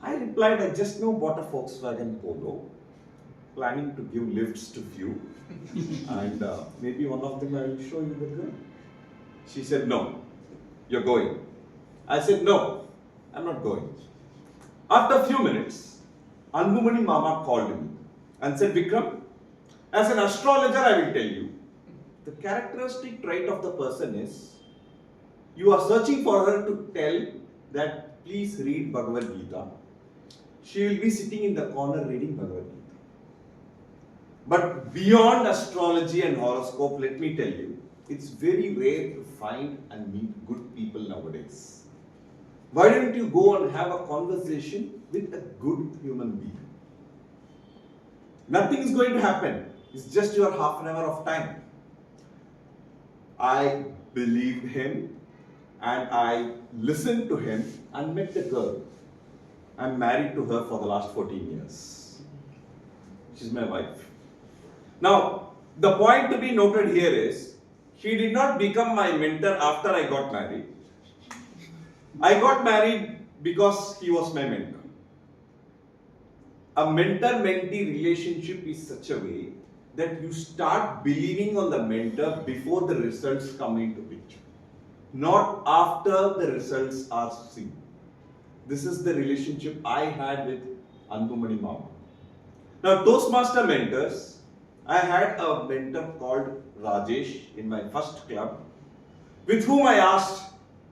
I replied, "I just now bought a Volkswagen Polo, planning to give lifts to few, and maybe one of them I will show you the girl." She said, "No, you're going." I said, "No, I'm not going." After a few minutes, Anbumani Mama called me and said, "Vikram, as an astrologer, I will tell you, the characteristic trait of the person is, you are searching for her to tell that please read Bhagavad Gita. She will be sitting in the corner reading Bhagavad Gita. But beyond astrology and horoscope, let me tell you, it's very rare to find and meet good people nowadays. Why don't you go and have a conversation with a good human being? Nothing is going to happen. It's just your half an hour of time." I believed him and I listened to him and met the girl. I'm married to her for the last 14 years. She's my wife. Now, the point to be noted here is, she did not become my mentor after I got married. I got married because he was my mentor. A mentor-mentee relationship is such a way that you start believing on the mentor before the results come into picture, not after the results are seen. This is the relationship I had with Anbumani Mama. Now, Toastmaster mentors, I had a mentor called Rajesh in my first club, with whom I asked,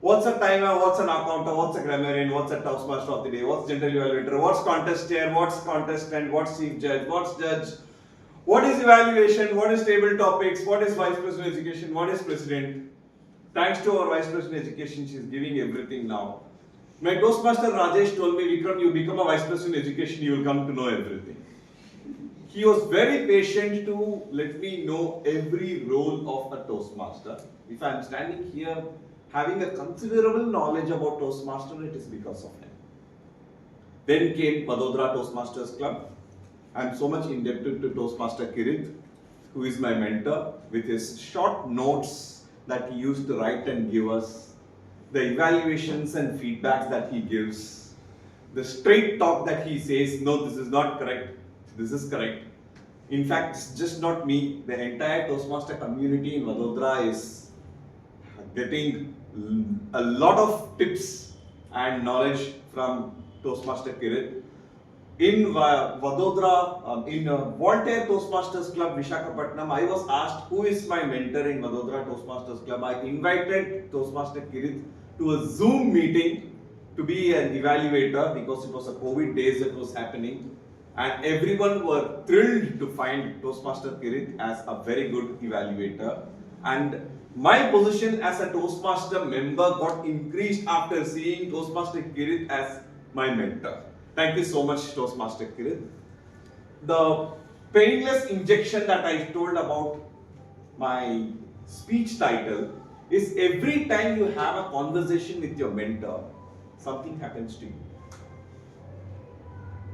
what's a timer, what's an accountant, what's a grammarian, what's a Toastmaster of the day, what's general evaluator, what's contest chair, what's contestant, what's chief judge, what's judge, what is evaluation, what is table topics, what is vice president education, what is president. Thanks to our vice president education, she's giving everything now. My Toastmaster Rajesh told me, "Vikram, you become a vice president education, you will come to know everything." He was very patient to let me know every role of a Toastmaster. If I am standing here having a considerable knowledge about Toastmaster, it is because of him. Then came Vadodara Toastmasters Club. I am so much indebted to Toastmaster Kirit, who is my mentor, with his short notes that he used to write and give us, the evaluations and feedbacks that he gives, the straight talk that he says, "No, this is not correct, this is correct." In fact, it's just not me, the entire Toastmaster community in Vadodara is getting a lot of tips and knowledge from Toastmaster Kirit. In Vadodara, in Voltaire Toastmasters Club, Visakhapatnam, I was asked who is my mentor in Vadodara Toastmasters Club. I invited Toastmaster Kirit to a Zoom meeting to be an evaluator because it was a COVID days that was happening. and everyone were thrilled to find Toastmaster Kirit as a very good evaluator. And my position as a Toastmaster member got increased after seeing Toastmaster Kirit as my mentor. Thank you so much, Toastmaster Kirit. The painless injection that I told about my speech title is every time you have a conversation with your mentor, something happens to you.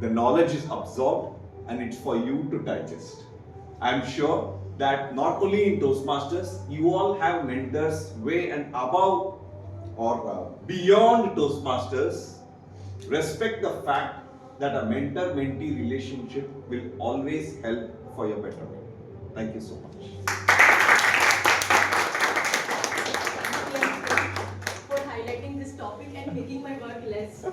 The knowledge is absorbed and it's for you to digest. I'm sure that not only in Toastmasters, you all have mentors way and above or beyond Toastmasters. Respect the fact that a mentor-mentee relationship will always help for your betterment. Thank you so much. For highlighting this topic and making my work less.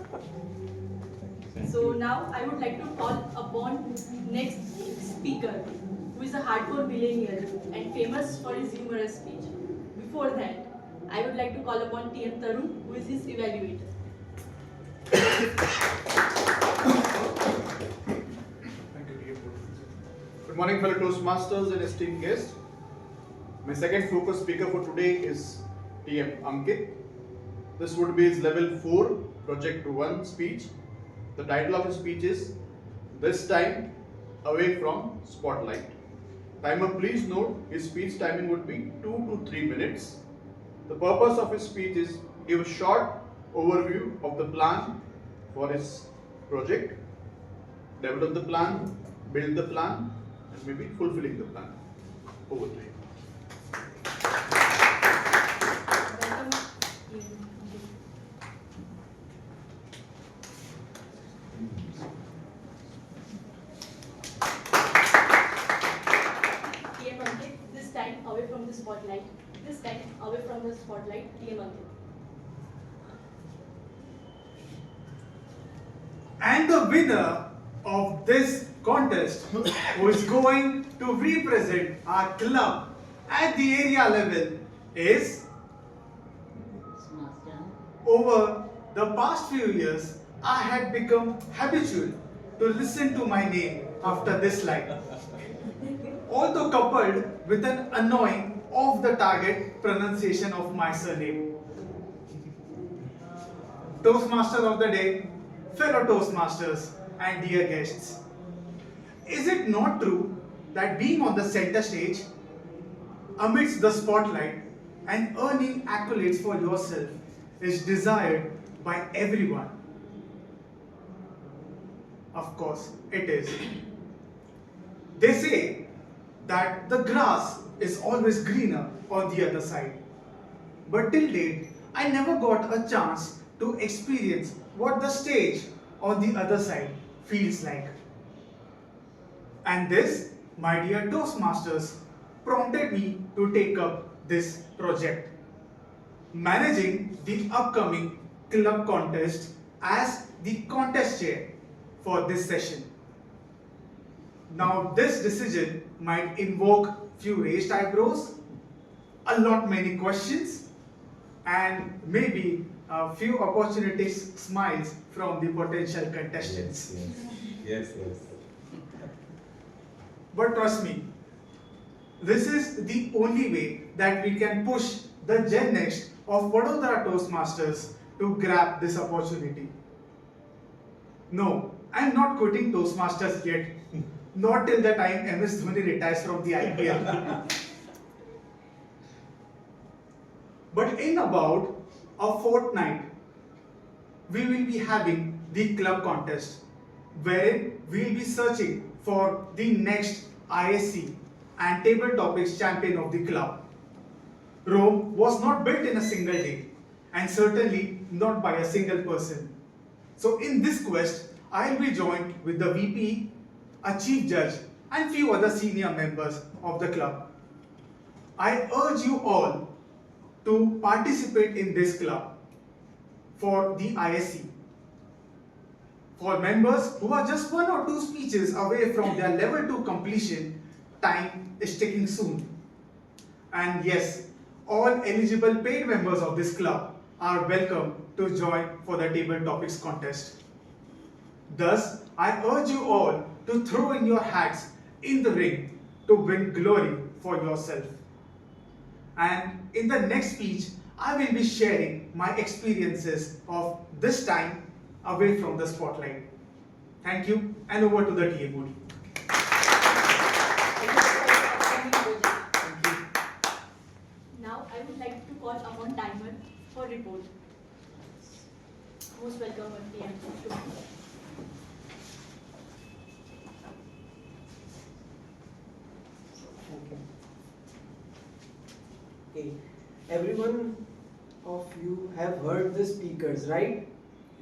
So now I would like to call upon next speaker, who is a hardcore millennial and famous for his humorous speech. Before that, I would like to call upon TM Tarun, who is his evaluator. Thank you, TM. Good morning, fellow Toastmasters and esteemed guests. My second focus speaker for today is TM Ankit. This would be his level 4 project 1 speech. The title of his speech is This Time Away from Spotlight. Timer, please note his speech timing would be 2 to 3 minutes. The purpose of his speech is give a short overview of the plan for his project, develop the plan, build the plan, and maybe fulfilling the plan. Over to you. TM Ankit, this time away from the spotlight. This time away from the spotlight, TM Ankit. And the winner of this contest, who is going to represent our club at the area level, is over the past few years, I had become habitual to listen to my name after this line. Although coupled with an annoying off the target pronunciation of my surname. Toastmaster of the day, fellow Toastmasters and dear guests. Is it not true that being on the center stage, amidst the spotlight and earning accolades for yourself is desired by everyone? Of course, it is. They say that the grass is always greener on the other side. But till date, I never got a chance to experience what the stage on the other side feels like. And this, my dear Toastmasters, prompted me to take up this project. Managing the upcoming club contest as the contest chair for this session. Now this decision might invoke few raised eyebrows, a lot many questions, and maybe a few opportunistic smiles from the potential contestants. Yes. But trust me, this is the only way that we can push the Gen Next of Vadodara Toastmasters to grab this opportunity. No, I'm not quitting Toastmasters yet. Not till the time MS Dhoni retires from the IPL. But in about a fortnight, we will be having the club contest, wherein we will be searching for the next ISC and table topics champion of the club. Rome was not built in a single day, and certainly not by a single person. So in this quest, I will be joined with the VP, a chief judge, and few other senior members of the club. I urge you all to participate in this club for the ISC. For members who are just 1 or 2 speeches away from their level 2 completion, time is ticking soon. And yes, all eligible paid members of this club are welcome to join for the table topics contest. Thus, I urge you all to throw in your hats in the ring to win glory for yourself. And in the next speech, I will be sharing my experiences of this time away from the spotlight. Thank you, and over to the TA Moody. Now I would like to call upon Diamond for report. Most welcome, PM. Okay. Everyone of you have heard the speakers, right?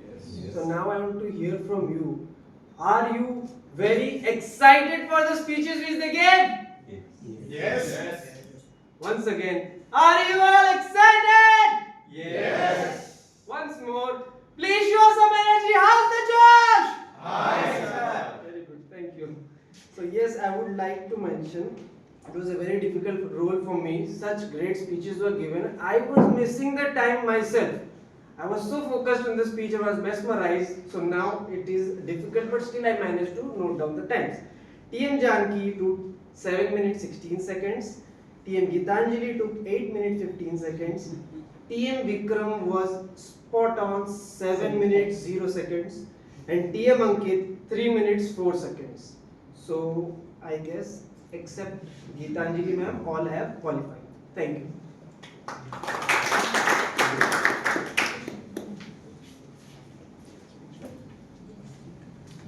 Yes. So now I want to hear from you. Are you very excited for the speeches which they gave? Yes. Once again, are you all excited? Yes. Once more, please show some energy. How's the Josh? Hi, sir. Very good, thank you. So yes, I would like to mention it was a very difficult role for me. Such great speeches were given. I was missing the time myself. I was so focused on the speech, I was mesmerized. So now it is difficult, but still I managed to note down the times. TM Janki took 7 minutes 16 seconds. TM Gitanjali took 8 minutes 15 seconds. TM Vikram was spot on 7 minutes 0 seconds. And TM Ankit 3 minutes 4 seconds. So I guess except Gitanjali ma'am, all have qualified. Thank you.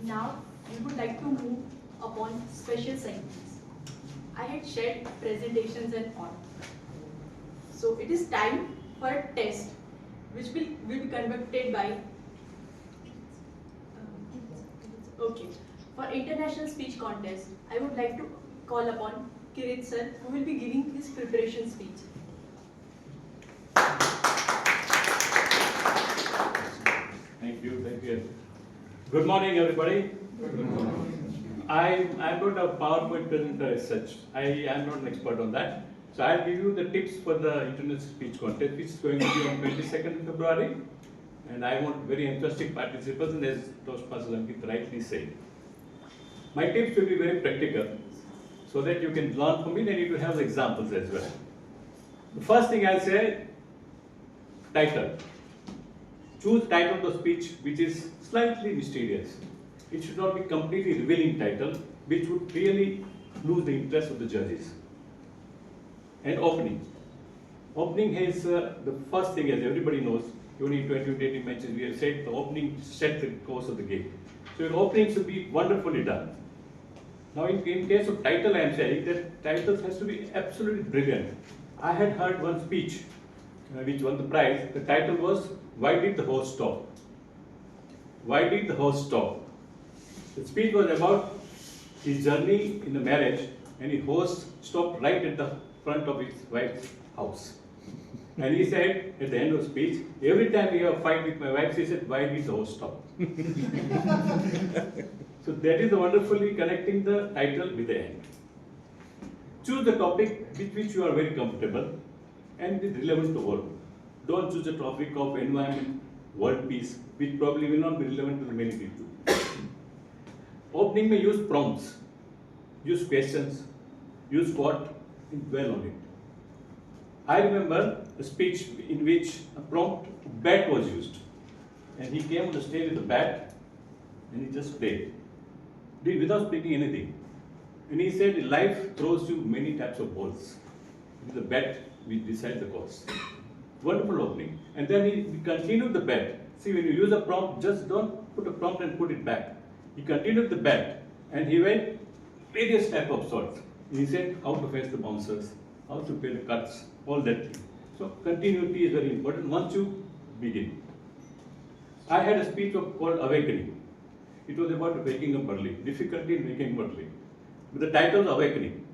Now we would like to move upon special segments. I had shared presentations and all. So it is time for a test which will be conducted by okay. For international speech contest, I would like to call upon Kirit sir, who will be giving his preparation speech. Thank you. Good morning, everybody. Good morning. I'm not a PowerPoint presenter as such. I am not an expert on that. So I'll give you the tips for the international speech contest, which is going to be on 22nd February. And I want very enthusiastic participants, and as Toastmaster Ankit rightly said. My tips will be very practical, so that you can learn from it and you will have examples as well. The first thing I'll say, title. Choose title of the speech which is slightly mysterious. It should not be completely revealing title, which would really lose the interest of the judges. And opening. Opening is the first thing, as everybody knows. Only 20 matches we have said the opening set the course of the game. So your opening should be wonderfully done. Now in case of title, I am saying that titles has to be absolutely brilliant. I had heard one speech which won the prize. The title was, "Why Did the Horse Stop?" Why did the horse stop? The speech was about his journey in the marriage, and his horse stopped right at the front of his wife's house. And he said at the end of the speech, every time we have a fight with my wife, she said, "Why did the horse stop?" So that is wonderfully connecting the title with the end. Choose the topic with which you are very comfortable and is relevant to work. Don't choose a topic of environment, world peace, which probably will not be relevant to the many people. Opening may use prompts, use questions, use what, and dwell on it. I remember a speech in which a prompt bat was used. And he came on the stage with a bat and he just played. Without speaking anything. And he said, life throws you many types of balls. It is a bat which decides the course. Wonderful opening. And then he continued the bet. See, when you use a prompt, just don't put a prompt and put it back. He continued the bet and he went various type of sorts. He said how to face the bouncers, how to play the cuts, all that. So continuity is very important once you begin. I had a speech called Awakening. It was about waking up early, difficulty in waking up early. With the title Awakening.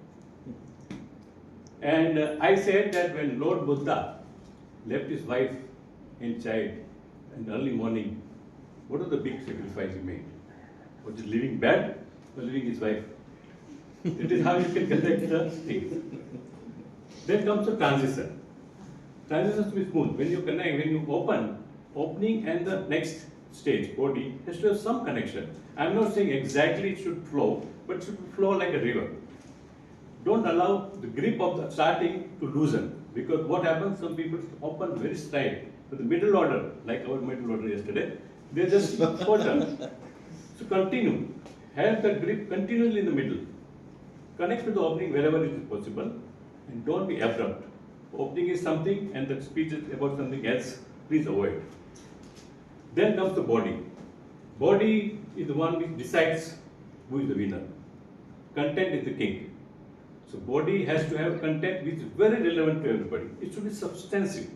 And I said that when Lord Buddha left his wife and child in the early morning, what was the big sacrifice he made? Was it leaving bed or leaving his wife? It is how you can connect the things. Then comes the transition. Transition has to be smooth. When you connect, when you opening and the next stage, body, has to have some connection. I'm not saying exactly it should flow, but it should flow like a river. Don't allow the grip of the starting to loosen, because what happens, some people open very straight, but the middle order, like our middle order yesterday, they just falter. So continue, have the grip continuously in the middle. Connect with the opening wherever it is possible, and don't be abrupt. Opening is something and the speech is about something else, please avoid. Then comes the body. Body is the one which decides who is the winner. Content is the king. So body has to have content which is very relevant to everybody. It should be substantive.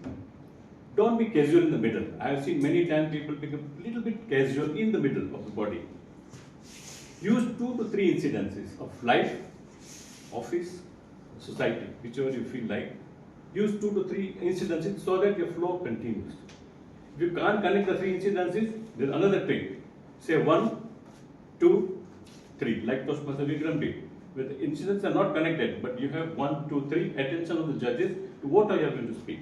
Don't be casual in the middle. I have seen many times people become a little bit casual in the middle of the body. Use 2 to 3 incidences of life, office, society, whichever you feel like. Use 2 to 3 incidences so that your flow continues. If you can't connect the 3 incidences, there's another trick. Say 1, 2, 3, like Toastmaster Vikram did. Where the incidents are not connected, but you have 1, 2, 3, attention of the judges to what are you going to speak.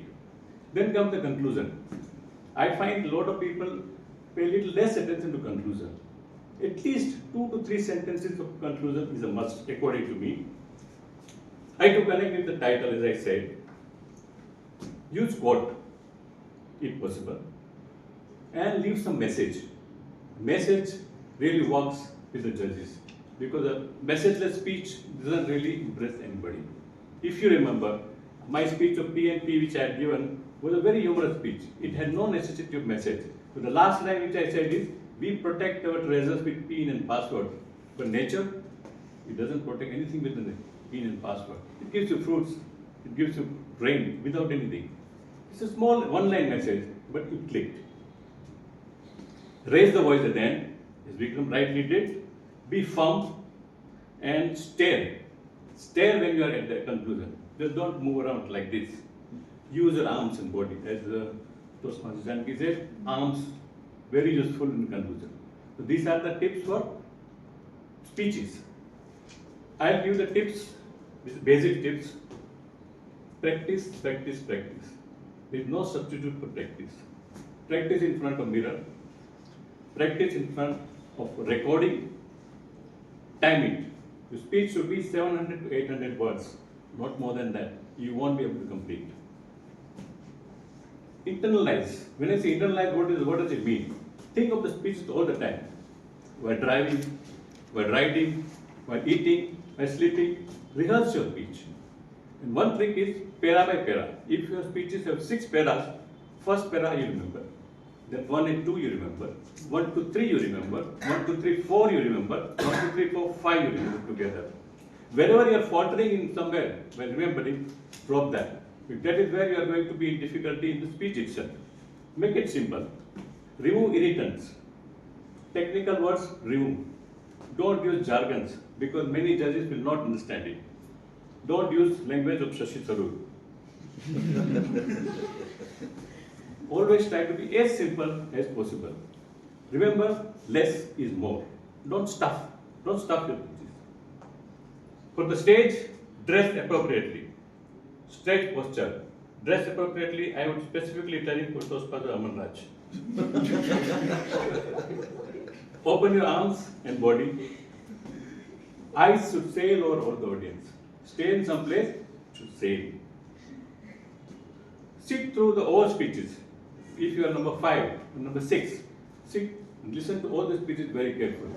Then comes the conclusion. I find a lot of people pay a little less attention to conclusion. At least 2 to 3 sentences of conclusion is a must, according to me. I to connect with the title, as I said. Use quote, if possible, and leave some message. Message really works with the judges, because a messageless speech doesn't really impress anybody. If you remember, my speech of PNP which I had given was a very humorous speech. It had no necessity of message. So the last line which I said is, we protect our treasures with PIN and password. But nature, it doesn't protect anything with the PIN and password. It gives you fruits, it gives you rain without anything. It's a small one-line message, but it clicked. Raise the voice at the end, as Vikram rightly did. Be firm and stare. Stare when you are at the conclusion. Just don't move around like this. Use your arms and body. As Toastmaster Janki said, arms very useful in conclusion. So these are the tips for speeches. I'll give the tips, these basic tips. Practice, practice, practice. There is no substitute for practice. Practice in front of mirror. Practice in front of recording. Time it. Your speech should be 700 to 800 words, not more than that. You won't be able to complete. Internalize. When I say internalize, what does it mean? Think of the speech all the time. While driving, while riding, while eating, while sleeping, rehearse your speech. And one trick is para by para. If your speeches have 6 paras, first para you remember. Then 1 and 2 you remember. 1, 2, 3 you remember. 1, 2, 3, 4 you remember. 1, 2, 3, 4, 5 you remember together. Wherever you are faltering in somewhere, when remembering, drop that. That is where you are going to be in difficulty in the speech itself. Make it simple. Remove irritants. Technical words, remove. Don't use jargons, because many judges will not understand it. Don't use language of Shashi Tharoor. Always try to be as simple as possible. Remember, less is more. Don't stuff your speeches. For the stage, dress appropriately. Straight posture. Dress appropriately, I would specifically tell you for Toastmaster Aman Raj. Open your arms and body. Eyes should sail over all the audience. Stay in some place, should sail. Sit through the all speeches. If you are number 5 or number 6, sit and listen to all the speeches very carefully.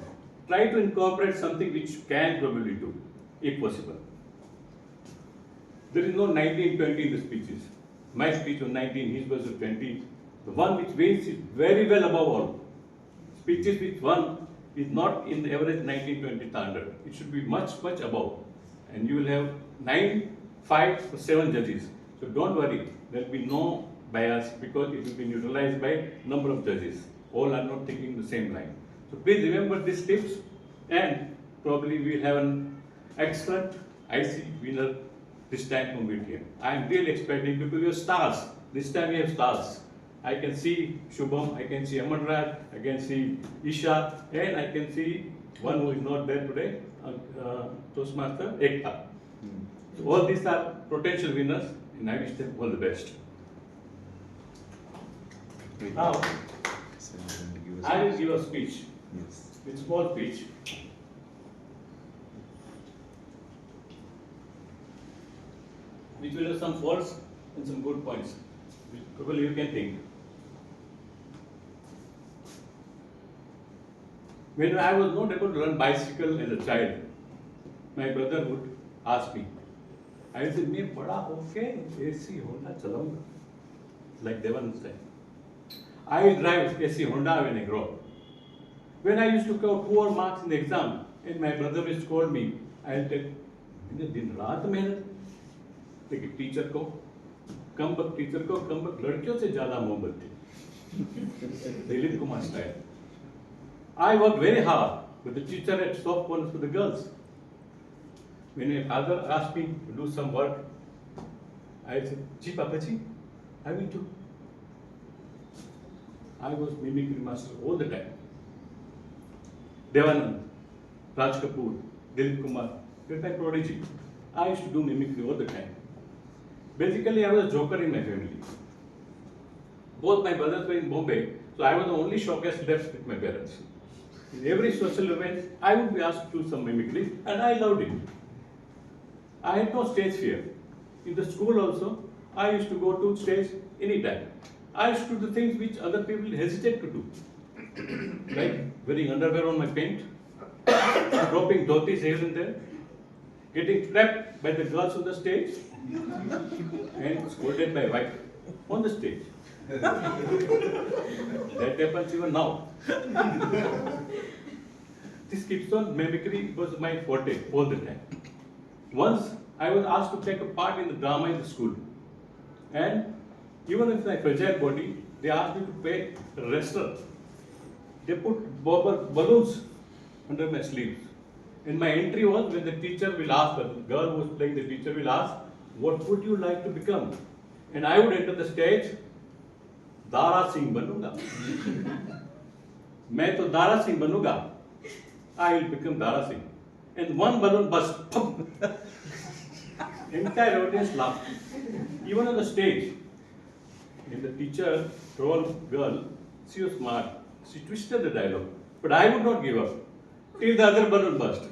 Try to incorporate something which you can probably do, if possible. There is no 19-20 in the speeches. My speech was 19, his was 20. The one which wins is very well above all. Speeches which won is not in the average 19-20 standard. It should be much, much above. And you will have 9, 5 or 7 judges. So don't worry, there will be no bias, because it will be neutralized by number of judges. All are not thinking the same line. So please remember these tips, and probably we will have an excellent IC winner this time from VTM. I am really expecting, because we have stars. This time we have stars. I can see Shubham, I can see Aman Raj, I can see Isha, and I can see one who is not there today, Toastmaster Ekta. So all these are potential winners, and I wish them all the best. Now, I will give a speech. It's small speech. Which will have some faults and some good points, which probably you can think. When I was not able to run bicycle as a child, my brother would ask me. I would say, मैं बड़ा होके AC Honda चलाऊंगा, like Devanand said. I will drive AC Honda when I grow up. When I used to get poor marks in the exam, and my brother used to scold me, I will tell, मैंने दिन रात मेहनत, लेकिन teacher को कम वक्त लड़कियों से ज़्यादा मोहब्बत थी. Dilip Kumar style. I worked very hard, but the teacher had soft corners for the girls. When my father asked me to do some work, I said, "Ji, Papa ji, I will do." I was mimicry master all the time. Devanand, Raj Kapoor, Dilip Kumar, were my prodigy. I used to do mimicry all the time. Basically, I was a joker in my family. Both my brothers were in Bombay, so I was the only showcase left with my parents. In every social event, I would be asked to do some mimicry, and I loved it. I had no stage fear. In the school also, I used to go to stage anytime. I used to do the things which other people hesitate to do. Like wearing underwear on my paint, dropping dhotis here and there, getting trapped by the girls on the stage, and scolded by wife on the stage. That happens even now. This keeps on mimicry was my forte all the time. Once I was asked to take a part in the drama in the school, and even with my fragile body, they asked me to play a wrestler. They put balloons under my sleeves. And my entry was when the teacher will ask, the girl who was playing the teacher will ask, "What would you like to become?" And I would enter the stage, Dara Singh banunga. मैं तो Dara Singh banunga. I will become Dara Singh. And one balloon burst. Entire audience laughed. Even on the stage. And the teacher told girl, she was smart. She twisted the dialogue. But I would not give up. Till the other balloon burst.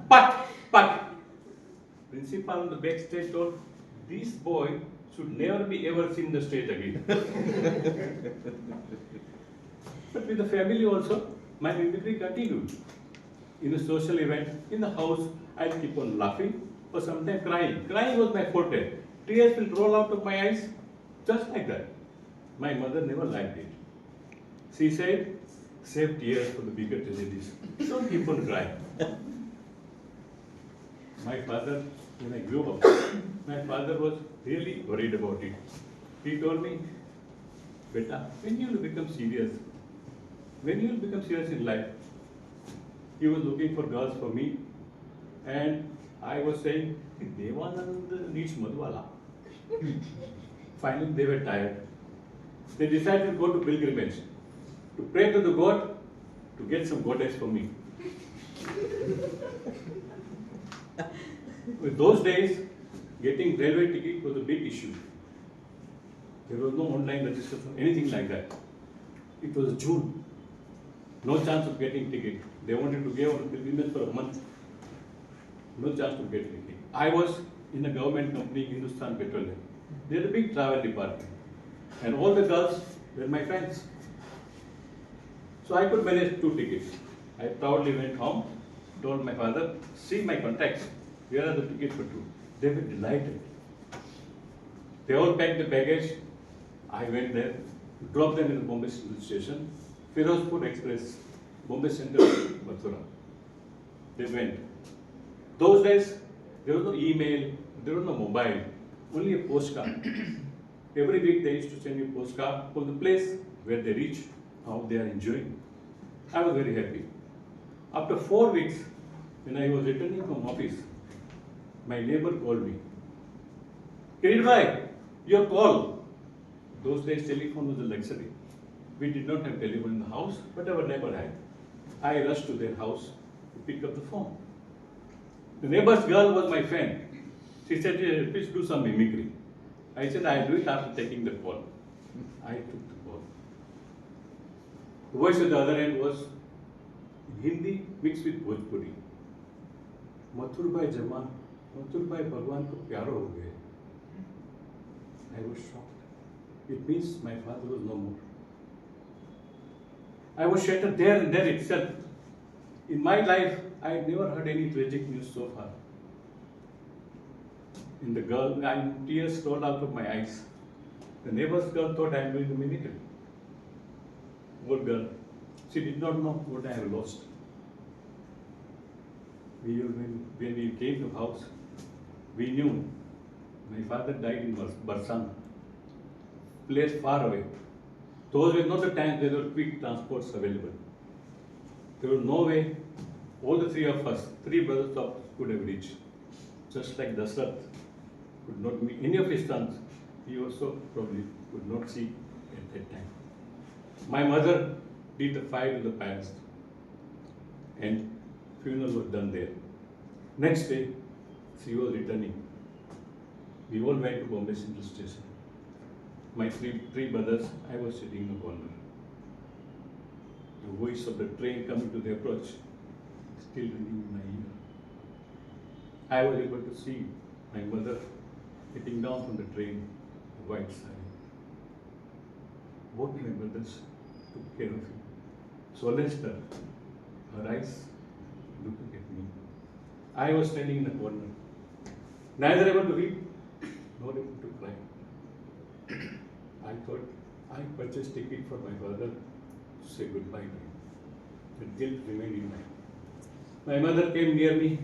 Pat! Pat! Principal on the backstage told, this boy should never be ever seen the stage again. But with the family also, my mimicry continued. In a social event, in the house, I'll keep on laughing or sometimes crying. Crying was my forte. Tears will roll out of my eyes just like that. My mother never liked it. She said, save tears for the bigger tragedies. Don't keep on crying. My father, when I grew up, my father was really worried about it. He told me, Beta, when you will become serious in life, he was looking for girls for me, and I was saying, Devanand needs Madhwala. Finally, they were tired. They decided to go to pilgrimage, to pray to the God to get some goddess for me. With those days, getting railway ticket was a big issue. There was no online registration, anything like that. It was June. No chance of getting ticket. They wanted to give a pilgrimage for a month. No chance to get ticket. I was in a government company, Hindustan Petroleum. They had a big travel department. And all the girls were my friends. So I could manage 2 tickets. I proudly went home, told my father, see my contacts. Here are the tickets for 2. They were delighted. They all packed the baggage. I went there, dropped them in the Bombay station, Firozpur Express, Bombay Central, Mathura. They went. Those days, there was no email, there was no mobile, only a postcard. Every week they used to send me a postcard for the place where they reach, how they are enjoying. I was very happy. After 4 weeks, when I was returning from office, my neighbor called me. Kirit bhai, your call. Those days telephone was a luxury. We did not have telephone in the house, but our neighbor had. I rushed to their house to pick up the phone. The neighbor's girl was my friend. She said, please do some mimicry. I said, I'll do it after taking the call. I took the call. The voice at the other end was in Hindi mixed with Bhojpuri. Mathur भाई जवान, मथुर भाई भगवान को प्यारो हो गए. I was shocked. It means my father was no more. I was shattered there and there itself. In my life, I had never heard any tragic news so far. In the girl, and tears rolled out of my eyes. The neighbor's girl thought I am doing a miracle. Poor girl. She did not know what I have lost. When we came to house, we knew my father died in Barsang, place far away. Those were not the times there were quick transports available. There was no way all the three of us, three brothers of us, could have reached. Just like Dasrath could not meet any of his sons, he also probably could not see at that time. My mother did the fire to the palace, and funeral was done there. Next day, she was returning. We all went to Bombay Central Station. My three brothers, I was sitting in a corner. The voice of the train coming to the approach still ringing in my ear. I was able to see my mother getting down from the train, a white sari. Both my brothers took care of him. Solaced her, her eyes looking at me. I was standing in the corner, neither able to weep nor able to cry. I thought I purchased ticket for my father to say goodbye to him. The guilt remained in me. My mother came near me.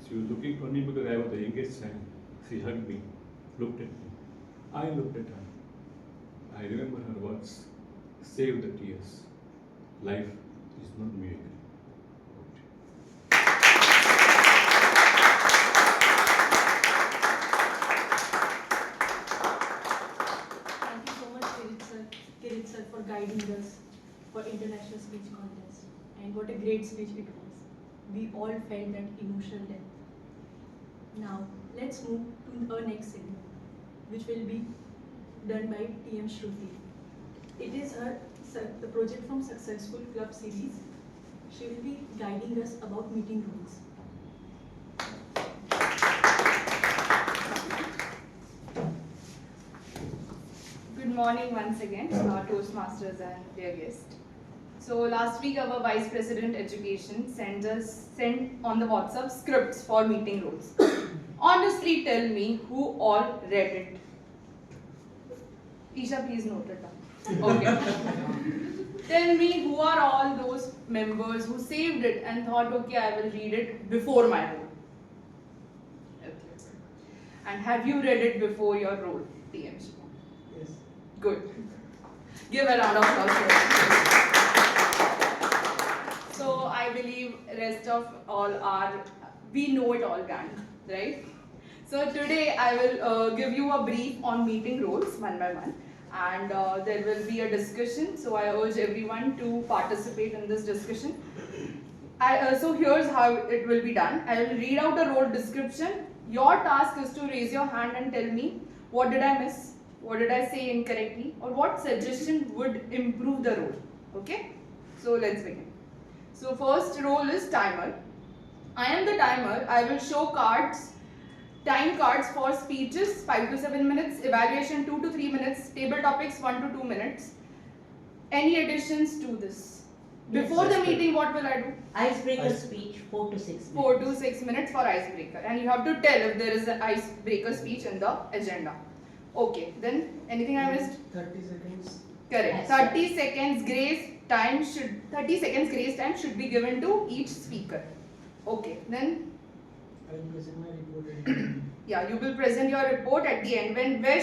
She was looking for me because I was the youngest child. She hugged me, looked at me. I looked at her. I remember her words, save the tears. Life is not miracle. Thank you so much, Kirit sir, for guiding us for International Speech Contest. And what a great speech it was. We all felt that emotional depth. Now, let's move to our next segment, which will be done by TM Shruti. It is the project from Successful Club series. She will be guiding us about meeting rules. Good morning once again, our Toastmasters and dear guests. So last week our Vice President Education sent on the WhatsApp scripts for meeting rules. Honestly tell me who all read it. Isha, please note it down. Okay. Tell me who are all those members who saved it and thought, okay, I will read it before my role. Okay. And have you read it before your role, TM? Yes. Good. Give a round of applause for it. So I believe rest of all are, we know it all gang, right? So today I will give you a brief on meeting roles one by one, and there will be a discussion. So I urge everyone to participate in this discussion. So here's how it will be done. I will read out a role description. Your task is to raise your hand and tell me what did I miss, what did I say incorrectly, or what suggestion would improve the role. Okay? So let's begin. So first role is timer. I am the timer. I will show cards, time cards for speeches 5 to 7 minutes, evaluation 2 to 3 minutes, table topics 1 to 2 minutes. Any additions to this? Before the meeting, what will I do? Icebreaker speech 4 to 6 minutes. 4 to 6 minutes for icebreaker, and you have to tell if there is an icebreaker speech in the agenda. Okay, then anything I missed? 30 seconds. Correct. 30 seconds grace time should be given to each speaker. Okay, then I will present my report. yeah, you will present your report at the end. Where